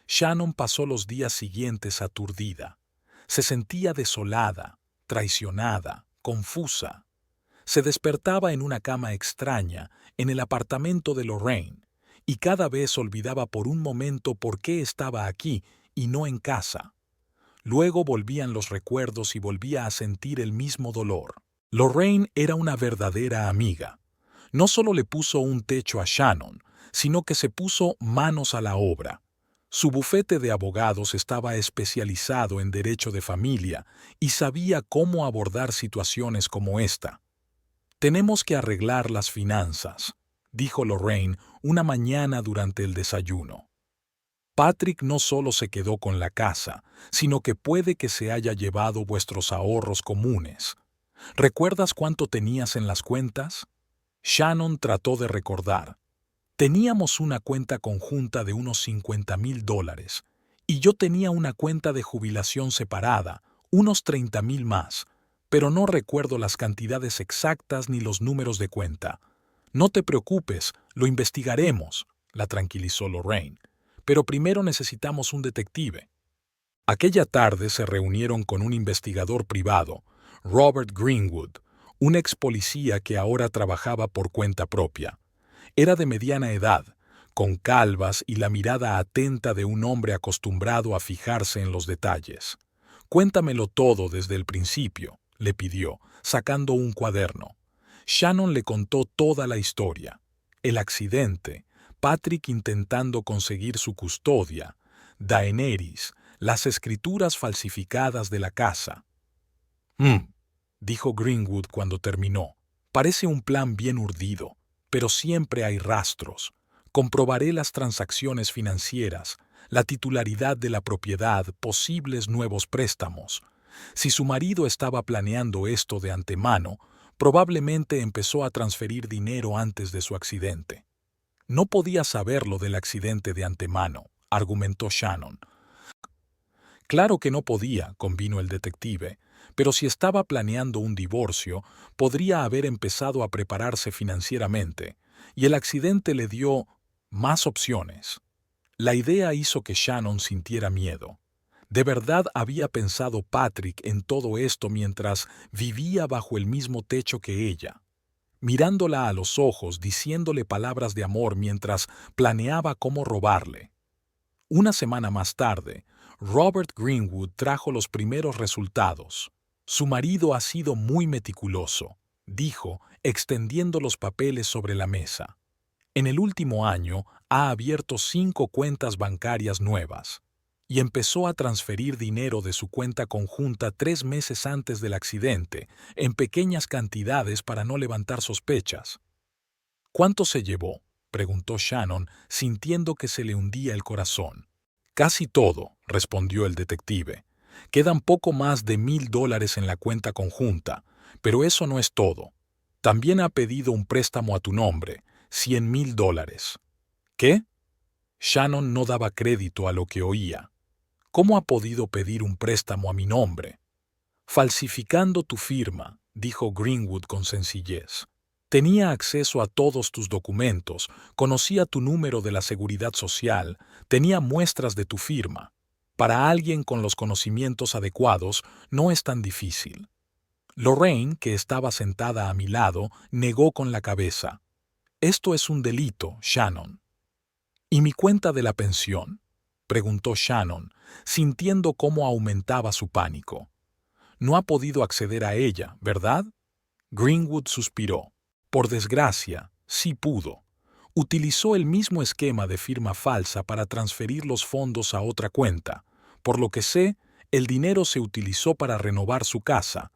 Shannon pasó los días siguientes aturdida. Se sentía desolada, traicionada, confusa. Se despertaba en una cama extraña, en el apartamento de Lorraine, y cada vez olvidaba por un momento por qué estaba aquí y no en casa. Luego volvían los recuerdos y volvía a sentir el mismo dolor. Lorraine era una verdadera amiga. No solo le puso un techo a Shannon, sino que se puso manos a la obra. Su bufete de abogados estaba especializado en derecho de familia y sabía cómo abordar situaciones como esta. Tenemos que arreglar las finanzas, dijo Lorraine una mañana durante el desayuno. Patrick no solo se quedó con la casa, sino que puede que se haya llevado vuestros ahorros comunes. ¿Recuerdas cuánto tenías en las cuentas? Shannon trató de recordar. Teníamos una cuenta conjunta de unos $50,000 y yo tenía una cuenta de jubilación separada, unos 30,000 más, pero no recuerdo las cantidades exactas ni los números de cuenta. No te preocupes, lo investigaremos, la tranquilizó Lorraine, pero primero necesitamos un detective. Aquella tarde se reunieron con un investigador privado, Robert Greenwood, un ex policía que ahora trabajaba por cuenta propia. Era de mediana edad, con calvas y la mirada atenta de un hombre acostumbrado a fijarse en los detalles. Cuéntamelo todo desde el principio, le pidió, sacando un cuaderno. Shannon le contó toda la historia. El accidente, Patrick intentando conseguir su custodia, Daenerys, las escrituras falsificadas de la casa. Dijo Greenwood cuando terminó. Parece un plan bien urdido, pero siempre hay rastros. Comprobaré las transacciones financieras, la titularidad de la propiedad, posibles nuevos préstamos. Si su marido estaba planeando esto de antemano, probablemente empezó a transferir dinero antes de su accidente. No podía saberlo del accidente de antemano, argumentó Shannon. Claro que no podía, convino el detective, pero si estaba planeando un divorcio, podría haber empezado a prepararse financieramente, y el accidente le dio más opciones. La idea hizo que Shannon sintiera miedo. ¿De verdad había pensado Patrick en todo esto mientras vivía bajo el mismo techo que ella? Mirándola a los ojos, diciéndole palabras de amor mientras planeaba cómo robarle. Una semana más tarde, Robert Greenwood trajo los primeros resultados. Su marido ha sido muy meticuloso, dijo, extendiendo los papeles sobre la mesa. En el último año ha abierto 5 cuentas bancarias nuevas y empezó a transferir dinero de su cuenta conjunta 3 meses antes del accidente, en pequeñas cantidades para no levantar sospechas. ¿Cuánto se llevó?, preguntó Shannon, sintiendo que se le hundía el corazón. Casi todo, respondió el detective. Quedan poco más de $1,000 en la cuenta conjunta, pero eso no es todo. También ha pedido un préstamo a tu nombre, $100,000. ¿Qué? Shannon no daba crédito a lo que oía. ¿Cómo ha podido pedir un préstamo a mi nombre? Falsificando tu firma, dijo Greenwood con sencillez. Tenía acceso a todos tus documentos, conocía tu número de la seguridad social, tenía muestras de tu firma. Para alguien con los conocimientos adecuados no es tan difícil. Lorraine, que estaba sentada a mi lado, negó con la cabeza. Esto es un delito, Shannon. ¿Y mi cuenta de la pensión?, preguntó Shannon, sintiendo cómo aumentaba su pánico. No ha podido acceder a ella, ¿verdad? Greenwood suspiró. Por desgracia, sí pudo. Utilizó el mismo esquema de firma falsa para transferir los fondos a otra cuenta. Por lo que sé, el dinero se utilizó para renovar su casa,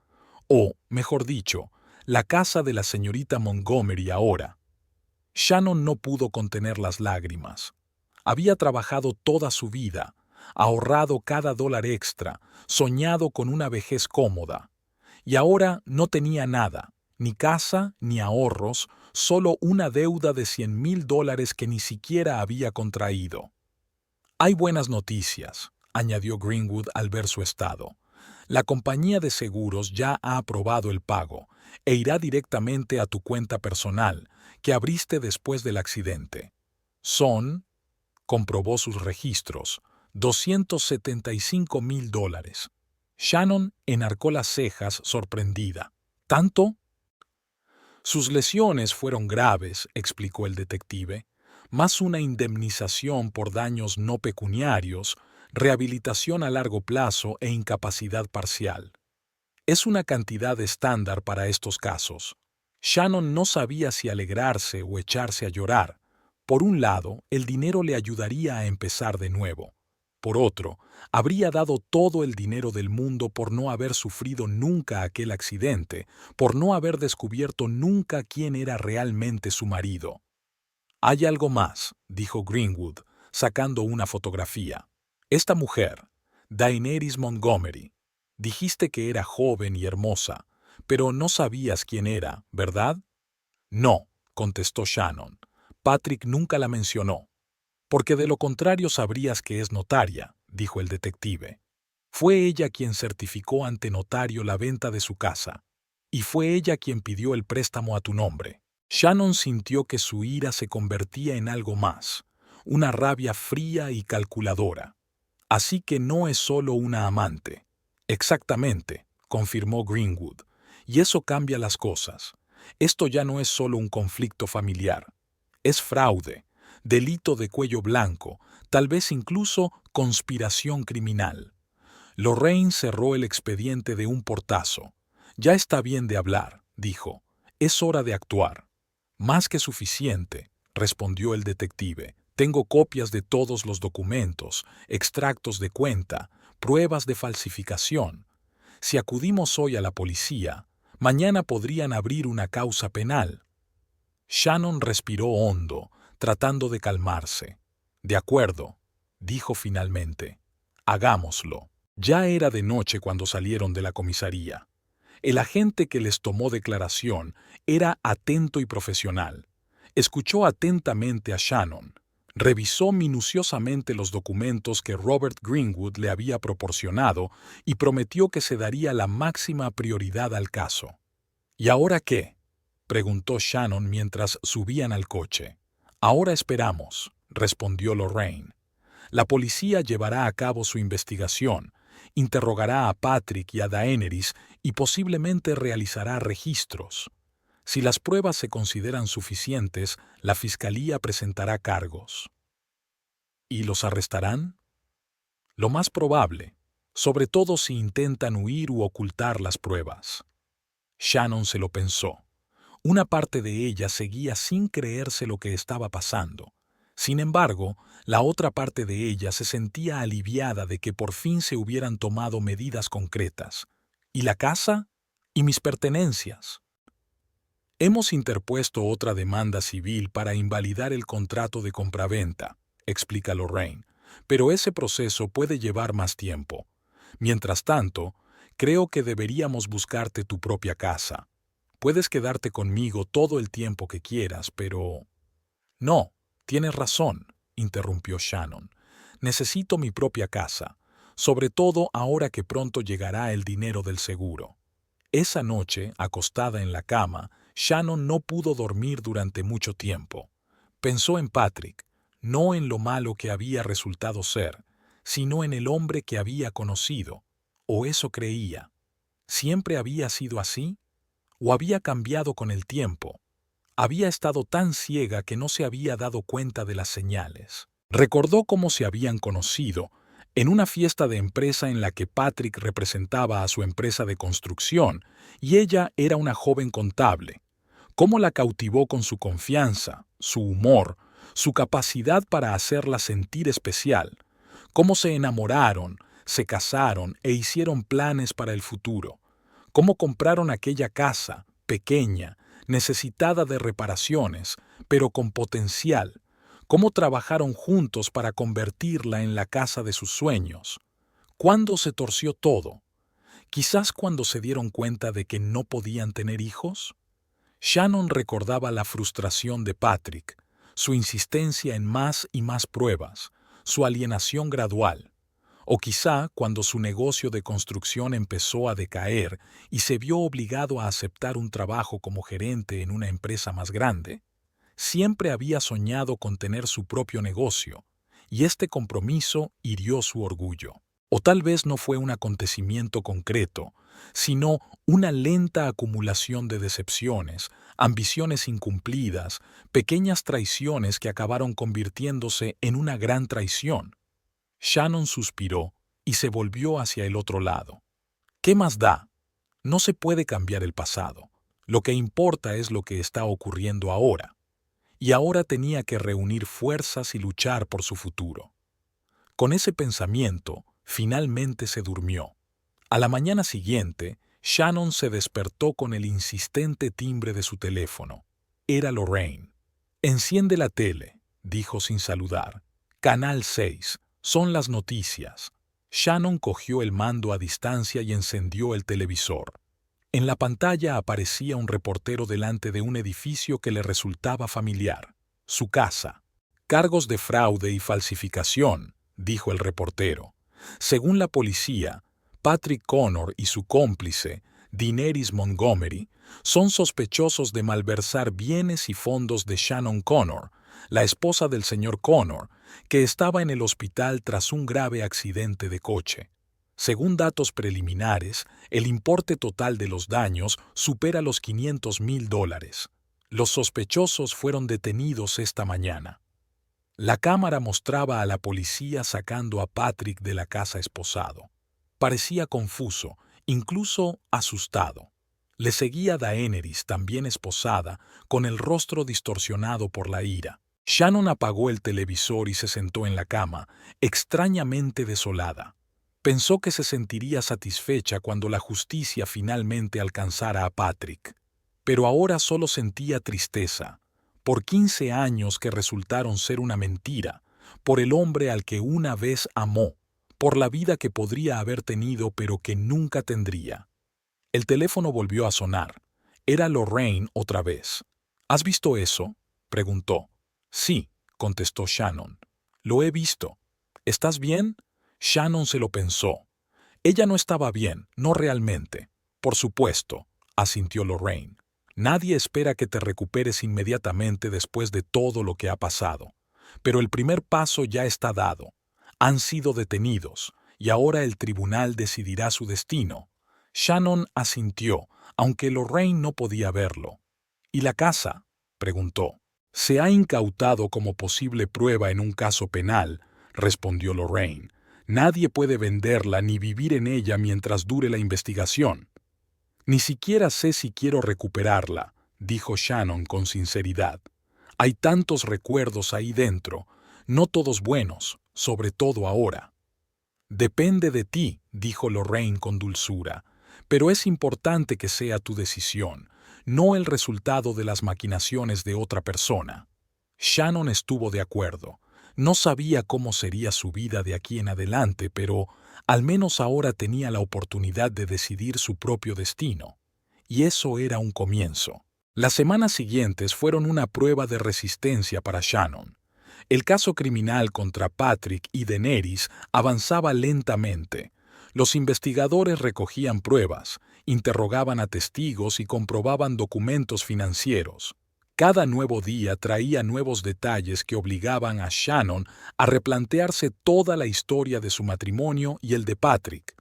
o, mejor dicho, la casa de la señorita Montgomery ahora. Shannon no pudo contener las lágrimas. Había trabajado toda su vida, ahorrado cada dólar extra, soñado con una vejez cómoda. Y ahora no tenía nada, ni casa ni ahorros, solo una deuda de $100,000 que ni siquiera había contraído. Hay buenas noticias, añadió Greenwood al ver su estado. La compañía de seguros ya ha aprobado el pago e irá directamente a tu cuenta personal, que abriste después del accidente. Son, comprobó sus registros, $275,000. Shannon enarcó las cejas sorprendida. ¿Tanto? Sus lesiones fueron graves, explicó el detective, más una indemnización por daños no pecuniarios, rehabilitación a largo plazo e incapacidad parcial. Es una cantidad estándar para estos casos. Shannon no sabía si alegrarse o echarse a llorar. Por un lado, el dinero le ayudaría a empezar de nuevo. Por otro, habría dado todo el dinero del mundo por no haber sufrido nunca aquel accidente, por no haber descubierto nunca quién era realmente su marido. Hay algo más, dijo Greenwood, sacando una fotografía. Esta mujer, Daenerys Montgomery, dijiste que era joven y hermosa, pero no sabías quién era, ¿verdad? No, contestó Shannon. Patrick nunca la mencionó. Porque de lo contrario sabrías que es notaria, dijo el detective. Fue ella quien certificó ante notario la venta de su casa, y fue ella quien pidió el préstamo a tu nombre. Shannon sintió que su ira se convertía en algo más, una rabia fría y calculadora. Así que no es solo una amante. Exactamente, confirmó Greenwood, y eso cambia las cosas. Esto ya no es solo un conflicto familiar. Es fraude, delito de cuello blanco, tal vez incluso conspiración criminal. Lorraine cerró el expediente de un portazo. Ya está bien de hablar, dijo. Es hora de actuar. Más que suficiente, respondió el detective. Tengo copias de todos los documentos, extractos de cuenta, pruebas de falsificación. Si acudimos hoy a la policía, mañana podrían abrir una causa penal. Shannon respiró hondo, tratando de calmarse. «De acuerdo», dijo finalmente. «Hagámoslo». Ya era de noche cuando salieron de la comisaría. El agente que les tomó declaración era atento y profesional. Escuchó atentamente a Shannon. Revisó minuciosamente los documentos que Robert Greenwood le había proporcionado y prometió que se daría la máxima prioridad al caso. «¿Y ahora qué?», preguntó Shannon mientras subían al coche. «Ahora esperamos», respondió Lorraine. «La policía llevará a cabo su investigación, interrogará a Patrick y a Daenerys y posiblemente realizará registros. Si las pruebas se consideran suficientes, la fiscalía presentará cargos». «¿Y los arrestarán?». «Lo más probable, sobre todo si intentan huir u ocultar las pruebas». Shannon se lo pensó. Una parte de ella seguía sin creerse lo que estaba pasando. Sin embargo, la otra parte de ella se sentía aliviada de que por fin se hubieran tomado medidas concretas. ¿Y la casa? ¿Y mis pertenencias? «Hemos interpuesto otra demanda civil para invalidar el contrato de compraventa», explica Lorraine, «pero ese proceso puede llevar más tiempo. Mientras tanto, creo que deberíamos buscarte tu propia casa. Puedes quedarte conmigo todo el tiempo que quieras, pero...». «No, tienes razón», interrumpió Shannon. «Necesito mi propia casa, sobre todo ahora que pronto llegará el dinero del seguro». Esa noche, acostada en la cama, Shannon no pudo dormir durante mucho tiempo. Pensó en Patrick, no en lo malo que había resultado ser, sino en el hombre que había conocido, o eso creía. ¿Siempre había sido así? ¿O había cambiado con el tiempo? Había estado tan ciega que no se había dado cuenta de las señales. Recordó cómo se habían conocido en una fiesta de empresa en la que Patrick representaba a su empresa de construcción y ella era una joven contable. Cómo la cautivó con su confianza, su humor, su capacidad para hacerla sentir especial. Cómo se enamoraron, se casaron e hicieron planes para el futuro. Cómo compraron aquella casa, pequeña, necesitada de reparaciones, pero con potencial. Cómo trabajaron juntos para convertirla en la casa de sus sueños. ¿Cuándo se torció todo? ¿Quizás cuando se dieron cuenta de que no podían tener hijos? Shannon recordaba la frustración de Patrick, su insistencia en más y más pruebas, su alienación gradual. O quizá cuando su negocio de construcción empezó a decaer y se vio obligado a aceptar un trabajo como gerente en una empresa más grande. Siempre había soñado con tener su propio negocio, y este compromiso hirió su orgullo. O tal vez no fue un acontecimiento concreto, sino una lenta acumulación de decepciones, ambiciones incumplidas, pequeñas traiciones que acabaron convirtiéndose en una gran traición. Shannon suspiró y se volvió hacia el otro lado. ¿Qué más da? No se puede cambiar el pasado. Lo que importa es lo que está ocurriendo ahora. Y ahora tenía que reunir fuerzas y luchar por su futuro. Con ese pensamiento, finalmente se durmió. A la mañana siguiente, Shannon se despertó con el insistente timbre de su teléfono. Era Lorraine. «Enciende la tele», dijo sin saludar. «Canal 6. Son las noticias». Shannon cogió el mando a distancia y encendió el televisor. En la pantalla aparecía un reportero delante de un edificio que le resultaba familiar. Su casa. «Cargos de fraude y falsificación», dijo el reportero. Según la policía, Patrick Connor y su cómplice, Daenerys Montgomery, son sospechosos de malversar bienes y fondos de Shannon Connor, la esposa del señor Connor, que estaba en el hospital tras un grave accidente de coche. Según datos preliminares, el importe total de los daños supera los $500,000. Los sospechosos fueron detenidos esta mañana. La cámara mostraba a la policía sacando a Patrick de la casa esposado. Parecía confuso, incluso asustado. Le seguía Daenerys, también esposada, con el rostro distorsionado por la ira. Shannon apagó el televisor y se sentó en la cama, extrañamente desolada. Pensó que se sentiría satisfecha cuando la justicia finalmente alcanzara a Patrick. Pero ahora solo sentía tristeza, por 15 años que resultaron ser una mentira, por el hombre al que una vez amó, por la vida que podría haber tenido pero que nunca tendría. El teléfono volvió a sonar. Era Lorraine otra vez. ¿Has visto eso?, preguntó. Sí, contestó Shannon. Lo he visto. ¿Estás bien? Shannon se lo pensó. Ella no estaba bien, no realmente. Por supuesto, asintió Lorraine. Nadie espera que te recuperes inmediatamente después de todo lo que ha pasado. Pero el primer paso ya está dado. Han sido detenidos, y ahora el tribunal decidirá su destino. Shannon asintió, aunque Lorraine no podía verlo. ¿Y la casa?, preguntó. Se ha incautado como posible prueba en un caso penal, respondió Lorraine. Nadie puede venderla ni vivir en ella mientras dure la investigación. Ni siquiera sé si quiero recuperarla, dijo Shannon con sinceridad. Hay tantos recuerdos ahí dentro, no todos buenos, sobre todo ahora. Depende de ti, dijo Lorraine con dulzura, pero es importante que sea tu decisión, no el resultado de las maquinaciones de otra persona. Shannon estuvo de acuerdo. No sabía cómo sería su vida de aquí en adelante, pero al menos ahora tenía la oportunidad de decidir su propio destino. Y eso era un comienzo. Las semanas siguientes fueron una prueba de resistencia para Shannon. El caso criminal contra Patrick y Daenerys avanzaba lentamente. Los investigadores recogían pruebas, interrogaban a testigos y comprobaban documentos financieros. Cada nuevo día traía nuevos detalles que obligaban a Shannon a replantearse toda la historia de su matrimonio y el de Patrick.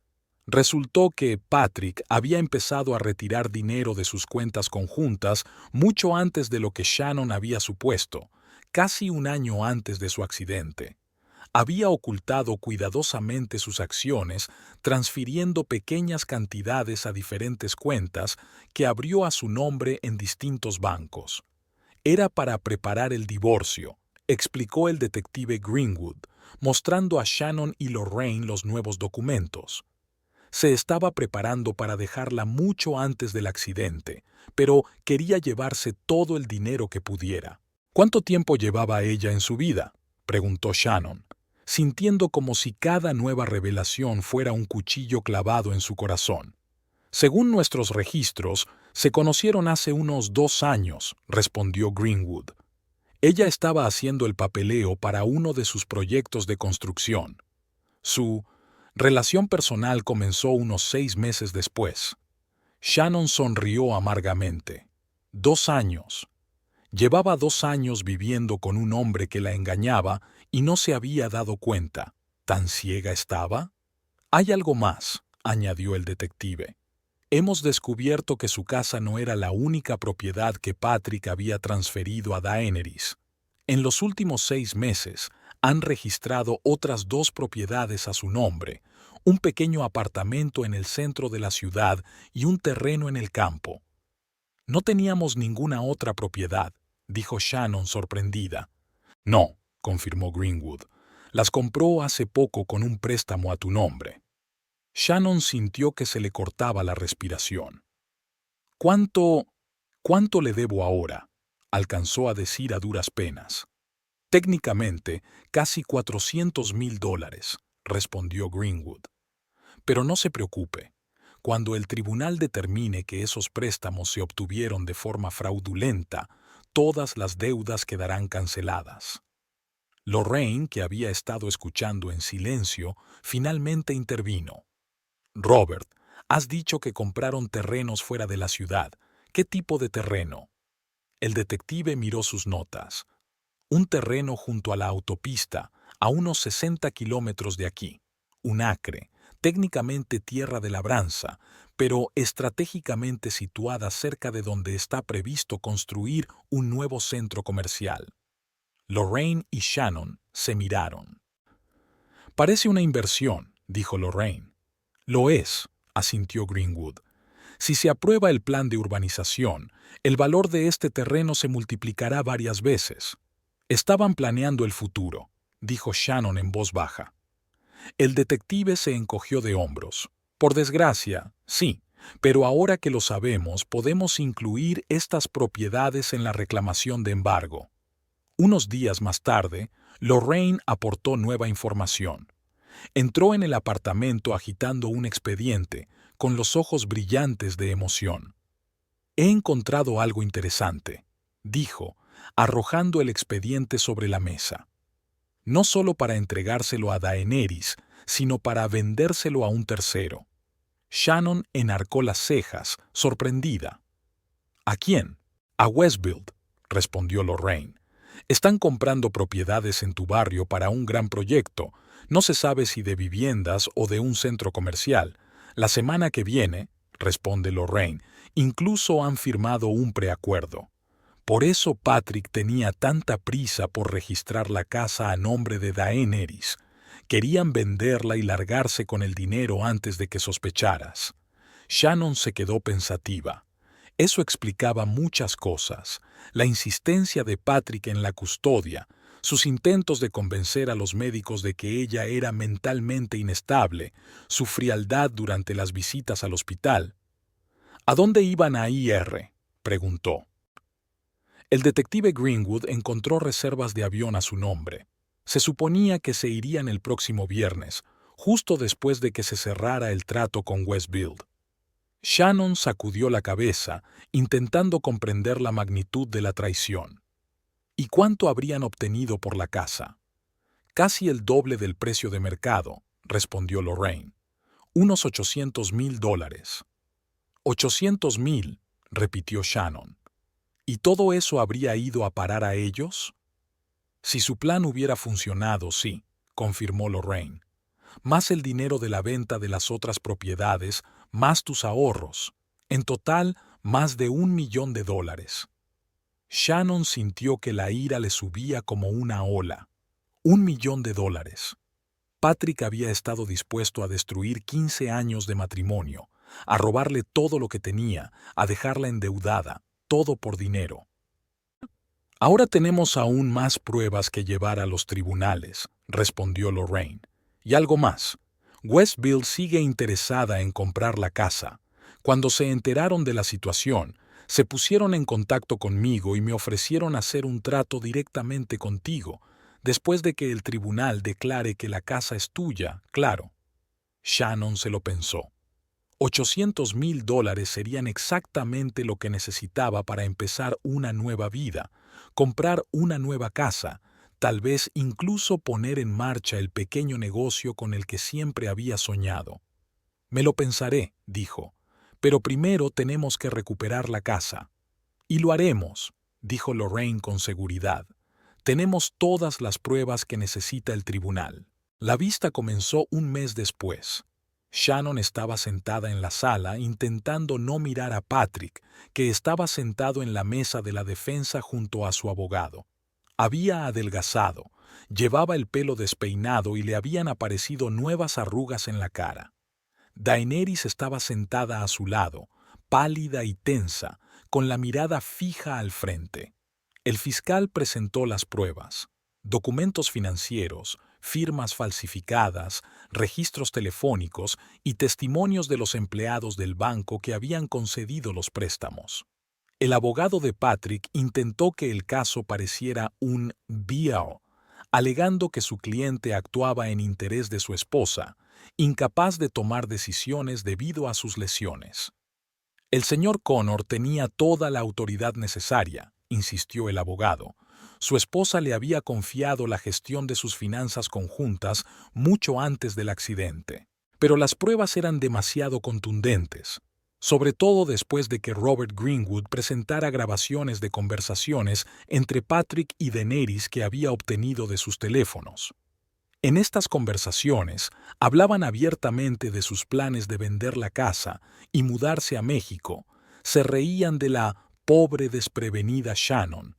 Resultó que Patrick había empezado a retirar dinero de sus cuentas conjuntas mucho antes de lo que Shannon había supuesto, casi un año antes de su accidente. Había ocultado cuidadosamente sus acciones, transfiriendo pequeñas cantidades a diferentes cuentas que abrió a su nombre en distintos bancos. Era para preparar el divorcio, explicó el detective Greenwood, mostrando a Shannon y Lorraine los nuevos documentos. Se estaba preparando para dejarla mucho antes del accidente, pero quería llevarse todo el dinero que pudiera. ¿Cuánto tiempo llevaba ella en su vida?, preguntó Shannon, sintiendo como si cada nueva revelación fuera un cuchillo clavado en su corazón. Según nuestros registros, se conocieron hace unos 2 años, respondió Greenwood. Ella estaba haciendo el papeleo para uno de sus proyectos de construcción. Su relación personal comenzó unos 6 meses después. Shannon sonrió amargamente. 2 años. Llevaba 2 años viviendo con un hombre que la engañaba y no se había dado cuenta. ¿Tan ciega estaba? Hay algo más, añadió el detective. Hemos descubierto que su casa no era la única propiedad que Patrick había transferido a Daenerys. En los últimos 6 meses han registrado otras 2 propiedades a su nombre, un pequeño apartamento en el centro de la ciudad y un terreno en el campo. No teníamos ninguna otra propiedad, dijo Shannon sorprendida. No, confirmó Greenwood. Las compró hace poco con un préstamo a tu nombre. Shannon sintió que se le cortaba la respiración. ¿Cuánto le debo ahora?, alcanzó a decir a duras penas. Técnicamente, casi $400,000, respondió Greenwood. Pero no se preocupe. Cuando el tribunal determine que esos préstamos se obtuvieron de forma fraudulenta, todas las deudas quedarán canceladas. Lorraine, que había estado escuchando en silencio, finalmente intervino. Robert, has dicho que compraron terrenos fuera de la ciudad. ¿Qué tipo de terreno? El detective miró sus notas. Un terreno junto a la autopista, a unos 60 kilómetros de aquí. Un acre, técnicamente tierra de labranza, pero estratégicamente situada cerca de donde está previsto construir un nuevo centro comercial. Lorraine y Shannon se miraron. Parece una inversión, dijo Lorraine. Lo es, asintió Greenwood. Si se aprueba el plan de urbanización, el valor de este terreno se multiplicará varias veces. Estaban planeando el futuro, dijo Shannon en voz baja. El detective se encogió de hombros. Por desgracia, sí, Pero ahora que lo sabemos, podemos incluir estas propiedades en la reclamación de embargo. Unos días más tarde, Lorraine aportó nueva información. Entró en el apartamento agitando un expediente, con los ojos brillantes de emoción. «He encontrado algo interesante», dijo, arrojando el expediente sobre la mesa. No solo para entregárselo a Daenerys, sino para vendérselo a un tercero. Shannon enarcó las cejas, sorprendida. «¿A quién?» «A Westfield», respondió Lorraine. «Están comprando propiedades en tu barrio para un gran proyecto. No se sabe si de viviendas o de un centro comercial. La semana que viene», responde Lorraine, «incluso han firmado un preacuerdo. Por eso Patrick tenía tanta prisa por registrar la casa a nombre de Daenerys. Querían venderla y largarse con el dinero antes de que sospecharas». Shannon se quedó pensativa. Eso explicaba muchas cosas: la insistencia de Patrick en la custodia, sus intentos de convencer a los médicos de que ella era mentalmente inestable, su frialdad durante las visitas al hospital. «¿A dónde iban a ir?», preguntó. El detective Greenwood encontró reservas de avión a su nombre. Se suponía que se irían el próximo viernes, justo después de que se cerrara el trato con Westfield. Shannon sacudió la cabeza, intentando comprender la magnitud de la traición. ¿Y cuánto habrían obtenido por la casa? «Casi el doble del precio de mercado», respondió Lorraine. «Unos $800,000. «¿800,000?», repitió Shannon. ¿Y todo eso habría ido a parar a ellos? Si su plan hubiera funcionado, sí, confirmó Lorraine. Más el dinero de la venta de las otras propiedades, más tus ahorros. En total, más de $1 millón. Shannon sintió que la ira le subía como una ola. $1 millón. Patrick había estado dispuesto a destruir 15 años de matrimonio, a robarle todo lo que tenía, a dejarla endeudada, todo por dinero. «Ahora tenemos aún más pruebas que llevar a los tribunales», respondió Lorraine. «Y algo más. Westfield sigue interesada en comprar la casa. Cuando se enteraron de la situación, se pusieron en contacto conmigo y me ofrecieron hacer un trato directamente contigo, después de que el tribunal declare que la casa es tuya, claro». Shannon se lo pensó. $800,000 serían exactamente lo que necesitaba para empezar una nueva vida, comprar una nueva casa, tal vez incluso poner en marcha el pequeño negocio con el que siempre había soñado. «Me lo pensaré», dijo, «pero primero tenemos que recuperar la casa». «Y lo haremos», dijo Lorraine con seguridad. «Tenemos todas las pruebas que necesita el tribunal». La vista comenzó un mes después. Shannon estaba sentada en la sala intentando no mirar a Patrick, que estaba sentado en la mesa de la defensa junto a su abogado. Había adelgazado, llevaba el pelo despeinado y le habían aparecido nuevas arrugas en la cara. Daenerys estaba sentada a su lado, pálida y tensa, con la mirada fija al frente. El fiscal presentó las pruebas: documentos financieros, firmas falsificadas, registros telefónicos y testimonios de los empleados del banco que habían concedido los préstamos. El abogado de Patrick intentó que el caso pareciera un BL, alegando que su cliente actuaba en interés de su esposa, incapaz de tomar decisiones debido a sus lesiones. «El señor Connor tenía toda la autoridad necesaria», insistió el abogado. Su esposa le había confiado la gestión de sus finanzas conjuntas mucho antes del accidente. Pero las pruebas eran demasiado contundentes, sobre todo después de que Robert Greenwood presentara grabaciones de conversaciones entre Patrick y Daenerys que había obtenido de sus teléfonos. En estas conversaciones hablaban abiertamente de sus planes de vender la casa y mudarse a México, se reían de la pobre desprevenida Shannon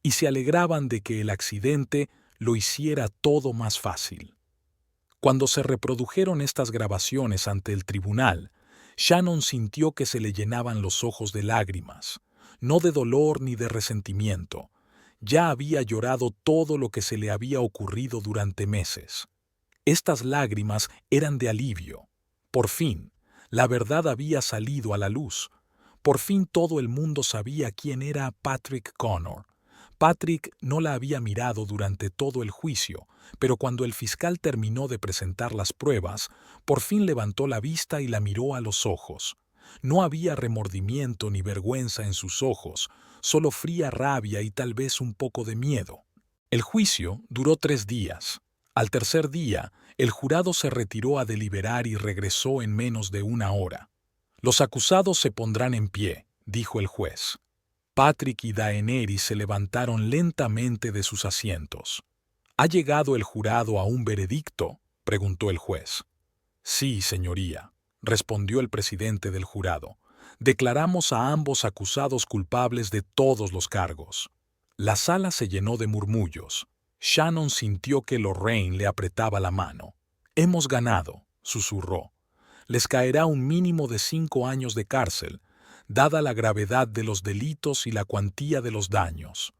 y se alegraban de que el accidente lo hiciera todo más fácil. Cuando se reprodujeron estas grabaciones ante el tribunal, Shannon sintió que se le llenaban los ojos de lágrimas, no de dolor ni de resentimiento. Ya había llorado todo lo que se le había ocurrido durante meses. Estas lágrimas eran de alivio. Por fin, La verdad había salido a la luz. Por fin todo el mundo sabía quién era Patrick Connor. Patrick no la había mirado durante todo el juicio, pero cuando el fiscal terminó de presentar las pruebas, por fin levantó la vista y la miró a los ojos. No había remordimiento ni vergüenza en sus ojos, solo fría rabia y tal vez un poco de miedo. El juicio duró 3 días. Al tercer día, el jurado se retiró a deliberar y regresó en menos de 1 hora. Los acusados se pondrán en pie, dijo el juez. Patrick y Daenerys se levantaron lentamente de sus asientos. ¿Ha llegado el jurado a un veredicto?, preguntó el juez. Sí, señoría, respondió el presidente del jurado. Declaramos a ambos acusados culpables de todos los cargos. La sala se llenó de murmullos. Shannon sintió que Lorraine le apretaba la mano. Hemos ganado, susurró. Les caerá un mínimo de 5 años de cárcel, dada la gravedad de los delitos y la cuantía de los daños.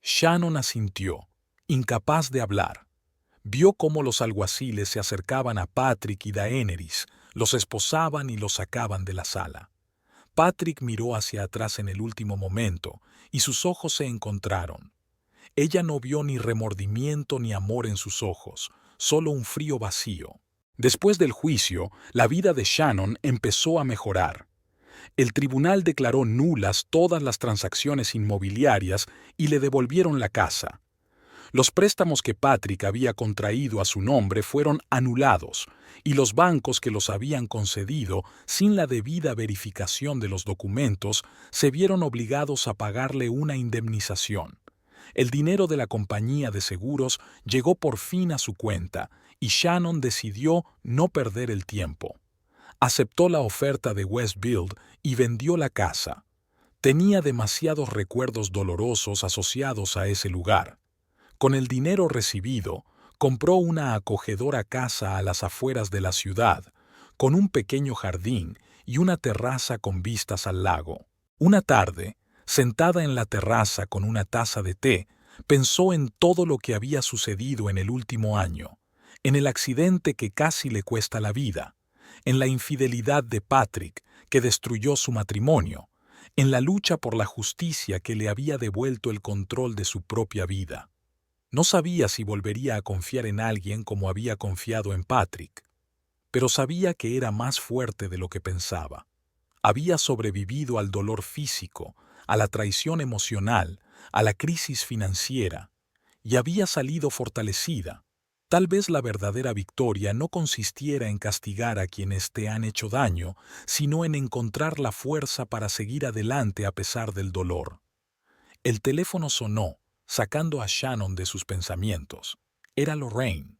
Shannon asintió, incapaz de hablar. Vio cómo los alguaciles se acercaban a Patrick y Daenerys, los esposaban y los sacaban de la sala. Patrick miró hacia atrás en el último momento, y sus ojos se encontraron. Ella no vio ni remordimiento ni amor en sus ojos, solo un frío vacío. Después del juicio, la vida de Shannon empezó a mejorar. El tribunal declaró nulas todas las transacciones inmobiliarias y le devolvieron la casa. Los préstamos que Patrick había contraído a su nombre fueron anulados, y los bancos que los habían concedido sin la debida verificación de los documentos se vieron obligados a pagarle una indemnización. El dinero de la compañía de seguros llegó por fin a su cuenta, y Shannon decidió no perder el tiempo. Aceptó la oferta de Westfield y vendió la casa. Tenía demasiados recuerdos dolorosos asociados a ese lugar. Con el dinero recibido, compró una acogedora casa a las afueras de la ciudad, con un pequeño jardín y una terraza con vistas al lago. Una tarde, sentada en la terraza con una taza de té, pensó en todo lo que había sucedido en el último año, en el accidente que casi le cuesta la vida, en la infidelidad de Patrick, que destruyó su matrimonio, en la lucha por la justicia que le había devuelto el control de su propia vida. No sabía si volvería a confiar en alguien como había confiado en Patrick, pero sabía que era más fuerte de lo que pensaba. Había sobrevivido al dolor físico, a la traición emocional, a la crisis financiera, y había salido fortalecida. Tal vez la verdadera victoria no consistiera en castigar a quienes te han hecho daño, sino en encontrar la fuerza para seguir adelante a pesar del dolor. El teléfono sonó, sacando a Shannon de sus pensamientos. Era Lorraine.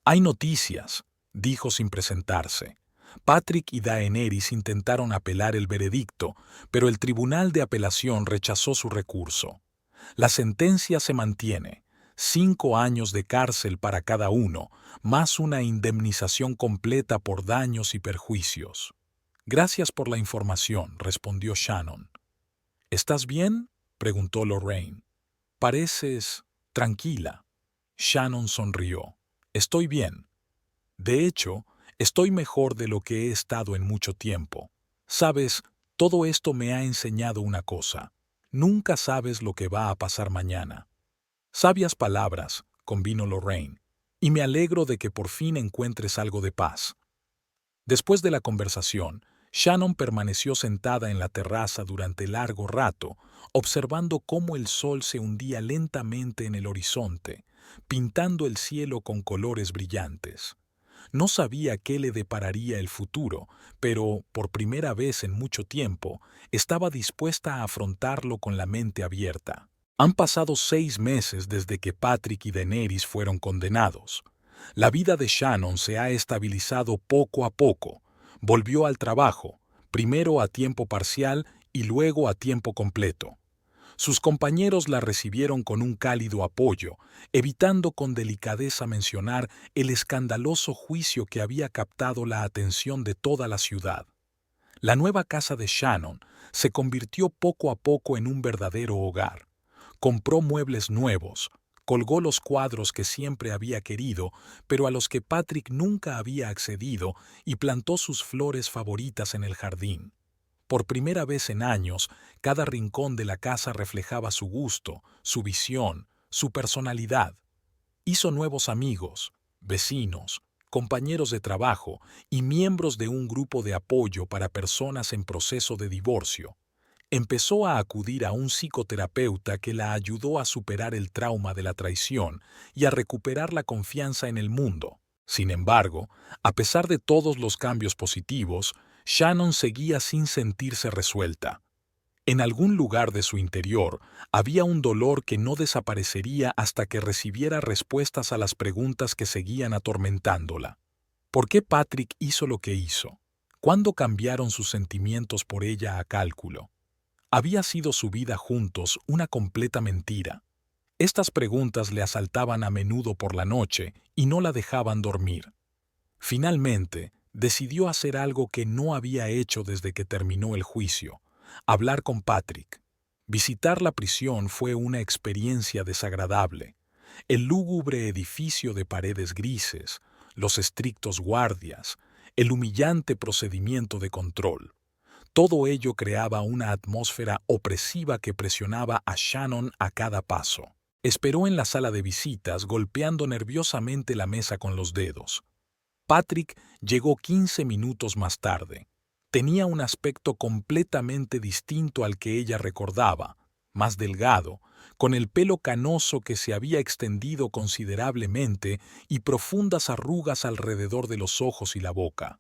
«Hay noticias», dijo sin presentarse. Patrick y Daenerys intentaron apelar el veredicto, pero el tribunal de apelación rechazó su recurso. La sentencia se mantiene: 5 años de cárcel para cada uno, más una indemnización completa por daños y perjuicios. «Gracias por la información», respondió Shannon. «¿Estás bien?», preguntó Lorraine. «Pareces tranquila». Shannon sonrió. «Estoy bien. De hecho, estoy mejor de lo que he estado en mucho tiempo. Sabes, todo esto me ha enseñado una cosa. Nunca sabes lo que va a pasar mañana». «Sabias palabras», convino Lorraine, «y me alegro de que por fin encuentres algo de paz». Después de la conversación, Shannon permaneció sentada en la terraza durante largo rato, observando cómo el sol se hundía lentamente en el horizonte, pintando el cielo con colores brillantes. No sabía qué le depararía el futuro, pero, por primera vez en mucho tiempo, estaba dispuesta a afrontarlo con la mente abierta. Han pasado 6 meses desde que Patrick y Daenerys fueron condenados. La vida de Shannon se ha estabilizado poco a poco. Volvió al trabajo, primero a tiempo parcial y luego a tiempo completo. Sus compañeros la recibieron con un cálido apoyo, evitando con delicadeza mencionar el escandaloso juicio que había captado la atención de toda la ciudad. La nueva casa de Shannon se convirtió poco a poco en un verdadero hogar. Compró muebles nuevos, colgó los cuadros que siempre había querido, pero a los que Patrick nunca había accedido, y plantó sus flores favoritas en el jardín. Por primera vez en años, cada rincón de la casa reflejaba su gusto, su visión, su personalidad. Hizo nuevos amigos, vecinos, compañeros de trabajo y miembros de un grupo de apoyo para personas en proceso de divorcio. Empezó a acudir a un psicoterapeuta que la ayudó a superar el trauma de la traición y a recuperar la confianza en el mundo. Sin embargo, a pesar de todos los cambios positivos, Shannon seguía sin sentirse resuelta. En algún lugar de su interior había un dolor que no desaparecería hasta que recibiera respuestas a las preguntas que seguían atormentándola. ¿Por qué Patrick hizo lo que hizo? ¿Cuándo cambiaron sus sentimientos por ella a cálculo? ¿Había sido su vida juntos una completa mentira? Estas preguntas le asaltaban a menudo por la noche y no la dejaban dormir. Finalmente, decidió hacer algo que no había hecho desde que terminó el juicio: hablar con Patrick. Visitar la prisión fue una experiencia desagradable. El lúgubre edificio de paredes grises, los estrictos guardias, el humillante procedimiento de control. Todo ello creaba una atmósfera opresiva que presionaba a Shannon a cada paso. Esperó en la sala de visitas, golpeando nerviosamente la mesa con los dedos. Patrick llegó 15 minutos más tarde. Tenía un aspecto completamente distinto al que ella recordaba, más delgado, con el pelo canoso que se había extendido considerablemente y profundas arrugas alrededor de los ojos y la boca.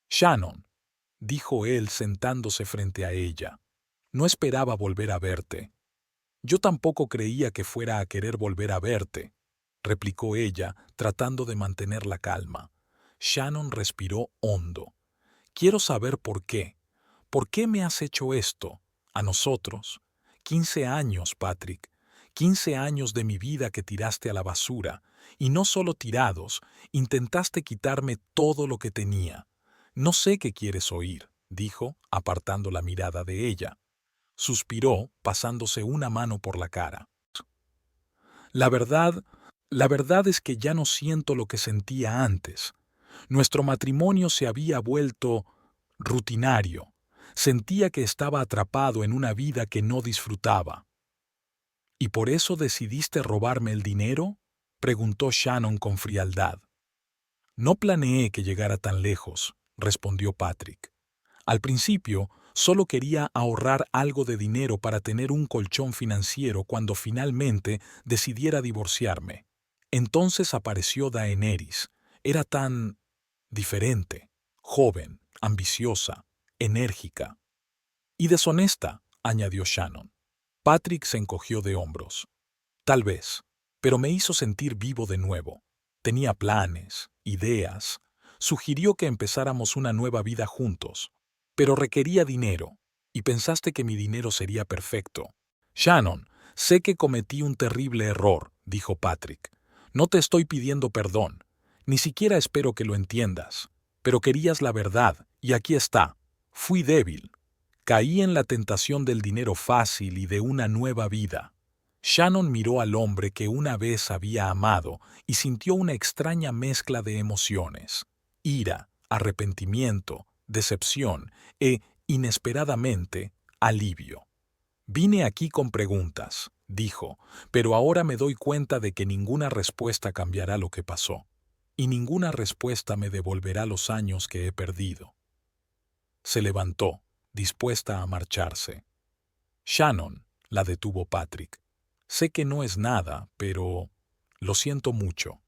«Shannon», dijo él sentándose frente a ella, «no esperaba volver a verte». «Yo tampoco creía que fuera a querer volver a verte», replicó ella, tratando de mantener la calma. Shannon respiró hondo. «Quiero saber por qué. ¿Por qué me has hecho esto? A nosotros. 15 años, Patrick. 15 años de mi vida que tiraste a la basura. Y no solo tirados, intentaste quitarme todo lo que tenía. No sé qué quieres oír», dijo, apartando la mirada de ella. Suspiró, pasándose una mano por la cara. La verdad es que ya no siento lo que sentía antes. Nuestro matrimonio se había vuelto rutinario. Sentía que estaba atrapado en una vida que no disfrutaba. «¿Y por eso decidiste robarme el dinero?», preguntó Shannon con frialdad. «No planeé que llegara tan lejos», respondió Patrick. «Al principio, solo quería ahorrar algo de dinero para tener un colchón financiero cuando finalmente decidiera divorciarme. Entonces apareció Daenerys. Era tan diferente, joven, ambiciosa, enérgica. Y deshonesta», añadió Shannon. Patrick se encogió de hombros. «Tal vez, pero me hizo sentir vivo de nuevo. Tenía planes, ideas. Sugirió que empezáramos una nueva vida juntos. Pero requería dinero, y pensaste que mi dinero sería perfecto». «Shannon, sé que cometí un terrible error», dijo Patrick. «No te estoy pidiendo perdón. Ni siquiera espero que lo entiendas. Pero querías la verdad, y aquí está. Fui débil. Caí en la tentación del dinero fácil y de una nueva vida». Shannon miró al hombre que una vez había amado y sintió una extraña mezcla de emociones: ira, arrepentimiento, decepción e, inesperadamente, alivio. «Vine aquí con preguntas», dijo, «pero ahora me doy cuenta de que ninguna respuesta cambiará lo que pasó, y ninguna respuesta me devolverá los años que he perdido». Se levantó, dispuesta a marcharse. «Shannon», la detuvo Patrick, «sé que no es nada, pero lo siento mucho».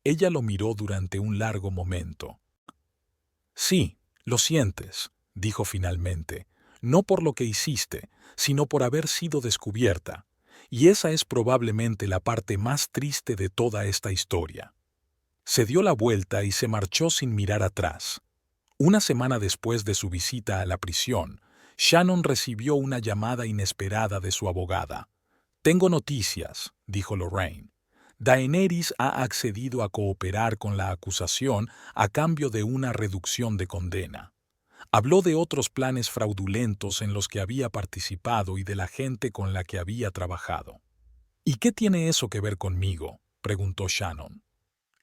Ella lo miró durante un largo momento. «Sí, lo sientes», dijo finalmente, «no por lo que hiciste, sino por haber sido descubierta. Y esa es probablemente la parte más triste de toda esta historia». Se dio la vuelta y se marchó sin mirar atrás. Una semana después de su visita a la prisión, Shannon recibió una llamada inesperada de su abogada. «Tengo noticias», dijo Lorraine. «Daenerys ha accedido a cooperar con la acusación a cambio de una reducción de condena». Habló de otros planes fraudulentos en los que había participado y de la gente con la que había trabajado. ¿Y qué tiene eso que ver conmigo?, preguntó Shannon.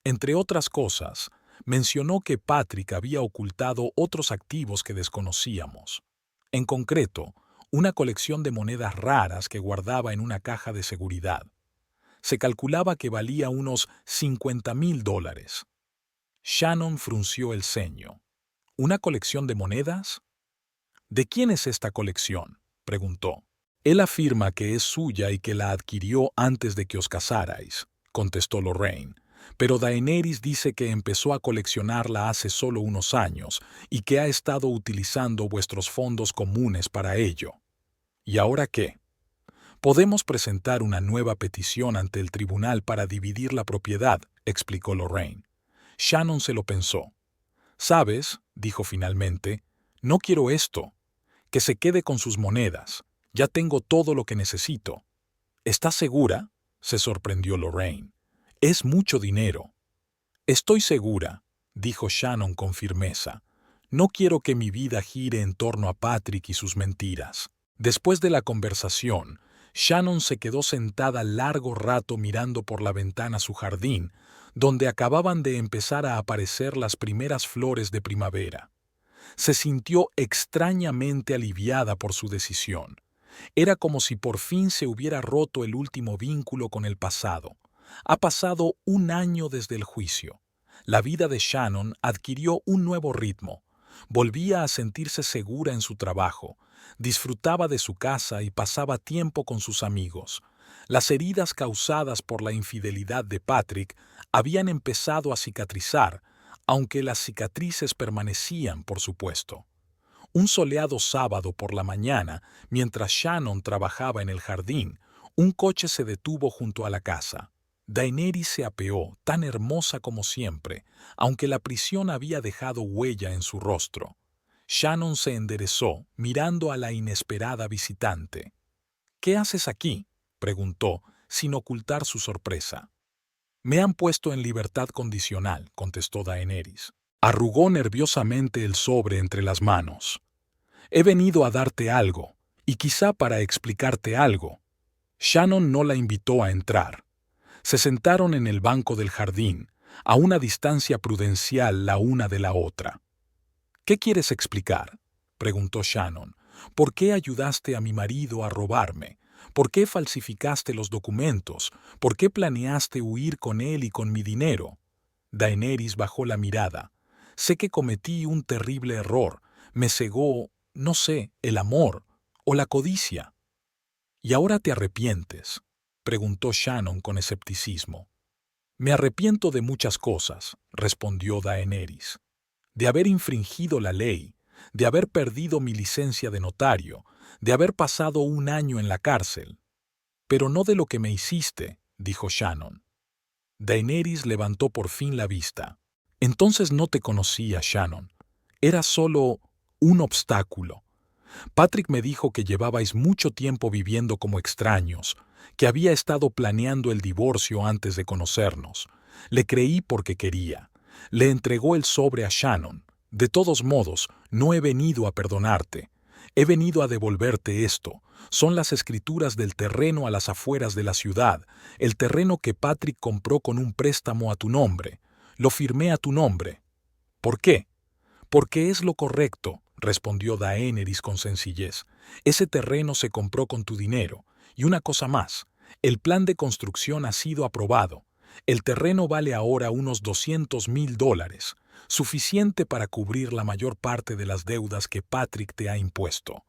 Entre otras cosas, mencionó que Patrick había ocultado otros activos que desconocíamos. En concreto, una colección de monedas raras que guardaba en una caja de seguridad. Se calculaba que valía unos $50,000. Shannon frunció el ceño. ¿Una colección de monedas? ¿De quién es esta colección?, preguntó. Él afirma que es suya y que la adquirió antes de que os casarais, contestó Lorraine. Pero Daenerys dice que empezó a coleccionarla hace solo unos años y que ha estado utilizando vuestros fondos comunes para ello. ¿Y ahora qué? Podemos presentar una nueva petición ante el tribunal para dividir la propiedad, explicó Lorraine. Shannon se lo pensó. «¿Sabes?», dijo finalmente, «no quiero esto. Que se quede con sus monedas. Ya tengo todo lo que necesito». «¿Estás segura?», se sorprendió Lorraine. «Es mucho dinero». «Estoy segura», dijo Shannon con firmeza. «No quiero que mi vida gire en torno a Patrick y sus mentiras». Después de la conversación, Shannon se quedó sentada largo rato mirando por la ventana su jardín, donde acababan de empezar a aparecer las primeras flores de primavera. Se sintió extrañamente aliviada por su decisión. Era como si por fin se hubiera roto el último vínculo con el pasado. Ha pasado un año desde el juicio. La vida de Shannon adquirió un nuevo ritmo. Volvía a sentirse segura en su trabajo, disfrutaba de su casa y pasaba tiempo con sus amigos. Las heridas causadas por la infidelidad de Patrick habían empezado a cicatrizar, aunque las cicatrices permanecían, por supuesto. Un soleado sábado por la mañana, mientras Shannon trabajaba en el jardín, un coche se detuvo junto a la casa. Daenerys se apeó, tan hermosa como siempre, aunque la prisión había dejado huella en su rostro. Shannon se enderezó, mirando a la inesperada visitante. «¿Qué haces aquí?», preguntó, sin ocultar su sorpresa. «Me han puesto en libertad condicional», contestó Daenerys. Arrugó nerviosamente el sobre entre las manos. «He venido a darte algo, y quizá para explicarte algo». Shannon no la invitó a entrar. Se sentaron en el banco del jardín, a una distancia prudencial la una de la otra. «¿Qué quieres explicar?», preguntó Shannon. «¿Por qué ayudaste a mi marido a robarme? ¿Por qué falsificaste los documentos? ¿Por qué planeaste huir con él y con mi dinero?». Daenerys bajó la mirada. «Sé que cometí un terrible error. Me cegó, no sé, el amor o la codicia». «¿Y ahora te arrepientes?», preguntó Shannon con escepticismo. «Me arrepiento de muchas cosas», respondió Daenerys. «De haber infringido la ley, de haber perdido mi licencia de notario, de haber pasado un año en la cárcel». «Pero no de lo que me hiciste», dijo Shannon. Daenerys levantó por fin la vista. «Entonces no te conocía, Shannon. Era solo un obstáculo. Patrick me dijo que llevabais mucho tiempo viviendo como extraños, que había estado planeando el divorcio antes de conocernos. Le creí porque quería. Le entregó el sobre a Shannon. De todos modos, no he venido a perdonarte. He venido a devolverte esto. Son las escrituras del terreno a las afueras de la ciudad, el terreno que Patrick compró con un préstamo a tu nombre. Lo firmé a tu nombre». «¿Por qué?». «Porque es lo correcto», respondió Daenerys con sencillez. «Ese terreno se compró con tu dinero. Y una cosa más, el plan de construcción ha sido aprobado. El terreno vale ahora unos $200,000, suficiente para cubrir la mayor parte de las deudas que Patrick te ha impuesto».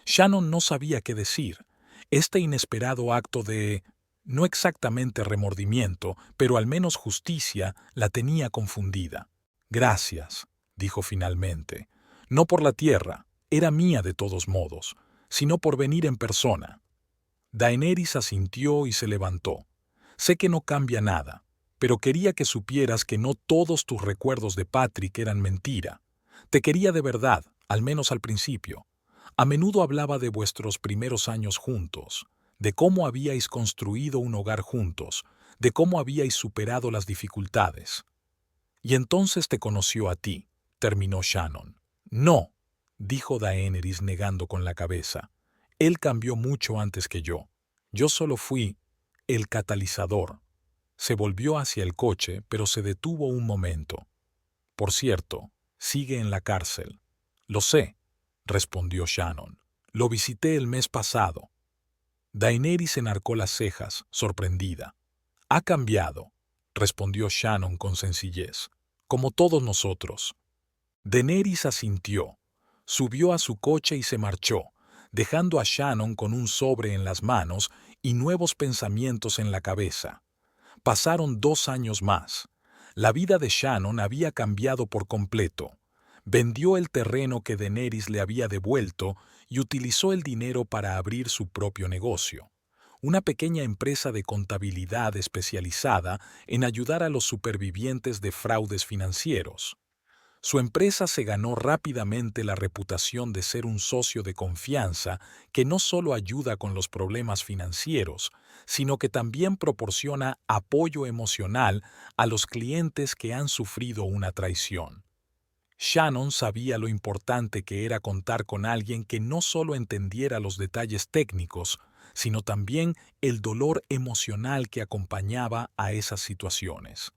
Shannon no sabía qué decir. Este inesperado acto de, no exactamente remordimiento, pero al menos justicia, la tenía confundida. «Gracias», dijo finalmente. «No por la tierra, era mía de todos modos, sino por venir en persona». Daenerys asintió y se levantó. «Sé que no cambia nada, pero quería que supieras que no todos tus recuerdos de Patrick eran mentira. Te quería de verdad, al menos al principio. A menudo hablaba de vuestros primeros años juntos, de cómo habíais construido un hogar juntos, de cómo habíais superado las dificultades. Y entonces te conoció a ti», terminó Shannon. «No», dijo Daenerys negando con la cabeza. «Él cambió mucho antes que yo. Yo solo fui El catalizador. Se volvió hacia el coche, pero se detuvo un momento. Por cierto, sigue en la cárcel. Lo sé, respondió Shannon. Lo visité el mes pasado. Daenerys enarcó las cejas, sorprendida. Ha cambiado, respondió Shannon con sencillez, como todos nosotros. Daenerys asintió, subió a su coche y se marchó, dejando a Shannon con un sobre en las manos y nuevos pensamientos en la cabeza. Pasaron 2 años más. La vida de Shannon había cambiado por completo. Vendió el terreno que Daenerys le había devuelto y utilizó el dinero para abrir su propio negocio, una pequeña empresa de contabilidad especializada en ayudar a los supervivientes de fraudes financieros. Su empresa se ganó rápidamente la reputación de ser un socio de confianza que no solo ayuda con los problemas financieros, sino que también proporciona apoyo emocional a los clientes que han sufrido una traición. Shannon sabía lo importante que era contar con alguien que no solo entendiera los detalles técnicos, sino también el dolor emocional que acompañaba a esas situaciones.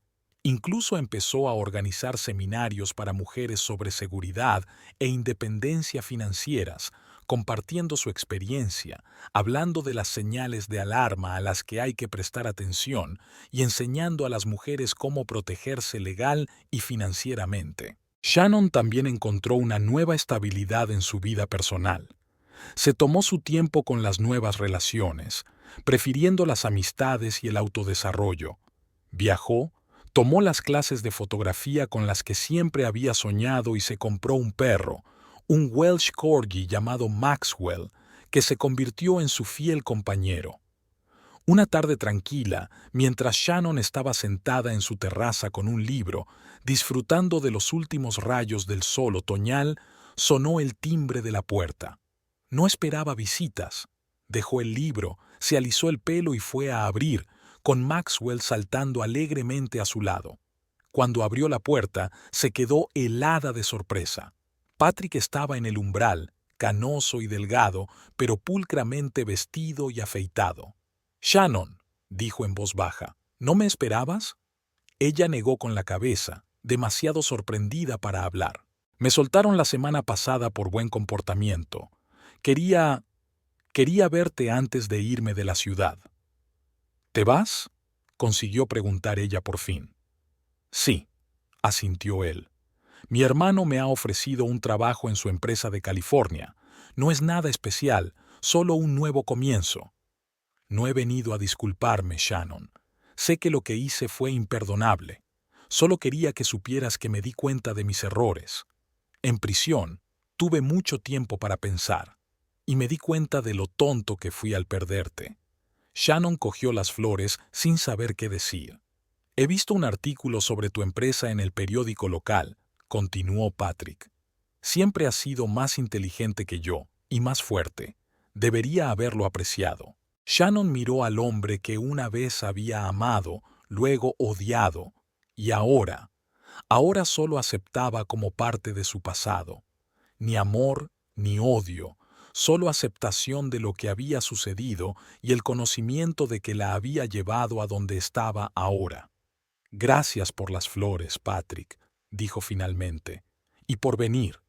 Incluso empezó a organizar seminarios para mujeres sobre seguridad e independencia financieras, compartiendo su experiencia, hablando de las señales de alarma a las que hay que prestar atención y enseñando a las mujeres cómo protegerse legal y financieramente. Shannon también encontró una nueva estabilidad en su vida personal. Se tomó su tiempo con las nuevas relaciones, prefiriendo las amistades y el autodesarrollo. Viajó, tomó las clases de fotografía con las que siempre había soñado y se compró un perro, un Welsh Corgi llamado Maxwell, que se convirtió en su fiel compañero. Una tarde tranquila, mientras Shannon estaba sentada en su terraza con un libro, disfrutando de los últimos rayos del sol otoñal, sonó el timbre de la puerta. No esperaba visitas. Dejó el libro, se alisó el pelo y fue a abrir, con Maxwell saltando alegremente a su lado. Cuando abrió la puerta, se quedó helada de sorpresa. Patrick estaba en el umbral, canoso y delgado, pero pulcramente vestido y afeitado. «Shannon», dijo en voz baja, «¿no me esperabas?» Ella negó con la cabeza, demasiado sorprendida para hablar. «Me soltaron la semana pasada por buen comportamiento. Quería verte antes de irme de la ciudad». «¿Te vas?», consiguió preguntar ella por fin. «Sí», asintió él. «Mi hermano me ha ofrecido un trabajo en su empresa de California. No es nada especial, solo un nuevo comienzo». «No he venido a disculparme, Shannon. Sé que lo que hice fue imperdonable. Solo quería que supieras que me di cuenta de mis errores. En prisión, tuve mucho tiempo para pensar, y me di cuenta de lo tonto que fui al perderte». Shannon cogió las flores sin saber qué decir. «He visto un artículo sobre tu empresa en el periódico local», continuó Patrick. «Siempre has sido más inteligente que yo, y más fuerte. Debería haberlo apreciado». Shannon miró al hombre que una vez había amado, luego odiado, y ahora solo aceptaba como parte de su pasado. Ni amor, ni odio, solo aceptación de lo que había sucedido y el conocimiento de que la había llevado a donde estaba ahora. «Gracias por las flores, Patrick», dijo finalmente, «y por venir.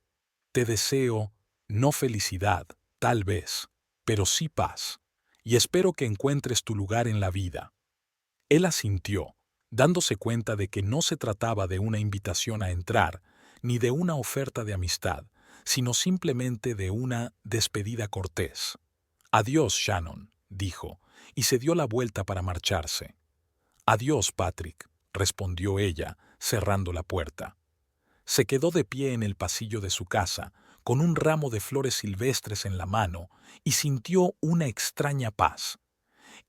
Te deseo, no felicidad, tal vez, pero sí paz. Y espero que encuentres tu lugar en la vida». Él asintió, dándose cuenta de que no se trataba de una invitación a entrar, ni de una oferta de amistad, sino simplemente de una despedida cortés. «Adiós, Shannon», dijo, y se dio la vuelta para marcharse. «Adiós, Patrick», respondió ella, cerrando la puerta. Se quedó de pie en el pasillo de su casa, con un ramo de flores silvestres en la mano, y sintió una extraña paz.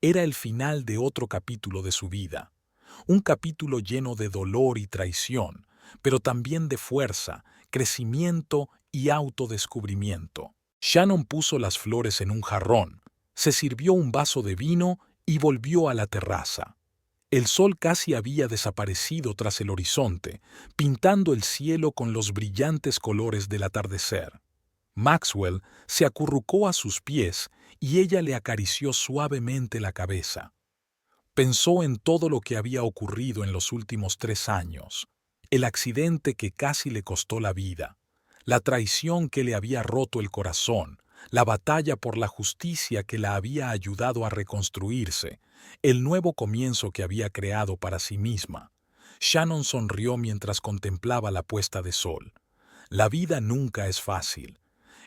Era el final de otro capítulo de su vida, un capítulo lleno de dolor y traición, pero también de fuerza, crecimiento y autodescubrimiento. Shannon puso las flores en un jarrón, se sirvió un vaso de vino y volvió a la terraza. El sol casi había desaparecido tras el horizonte, pintando el cielo con los brillantes colores del atardecer. Maxwell se acurrucó a sus pies y ella le acarició suavemente la cabeza. Pensó en todo lo que había ocurrido en los últimos 3 años, el accidente que casi le costó la vida, la traición que le había roto el corazón, la batalla por la justicia que la había ayudado a reconstruirse, el nuevo comienzo que había creado para sí misma. Shannon sonrió mientras contemplaba la puesta de sol. La vida nunca es fácil.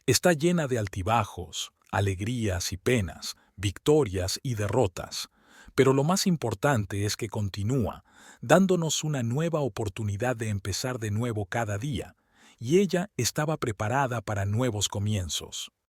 Está llena de altibajos, alegrías y penas, victorias y derrotas. Pero lo más importante es que continúa, dándonos una nueva oportunidad de empezar de nuevo cada día, y ella estaba preparada para nuevos comienzos.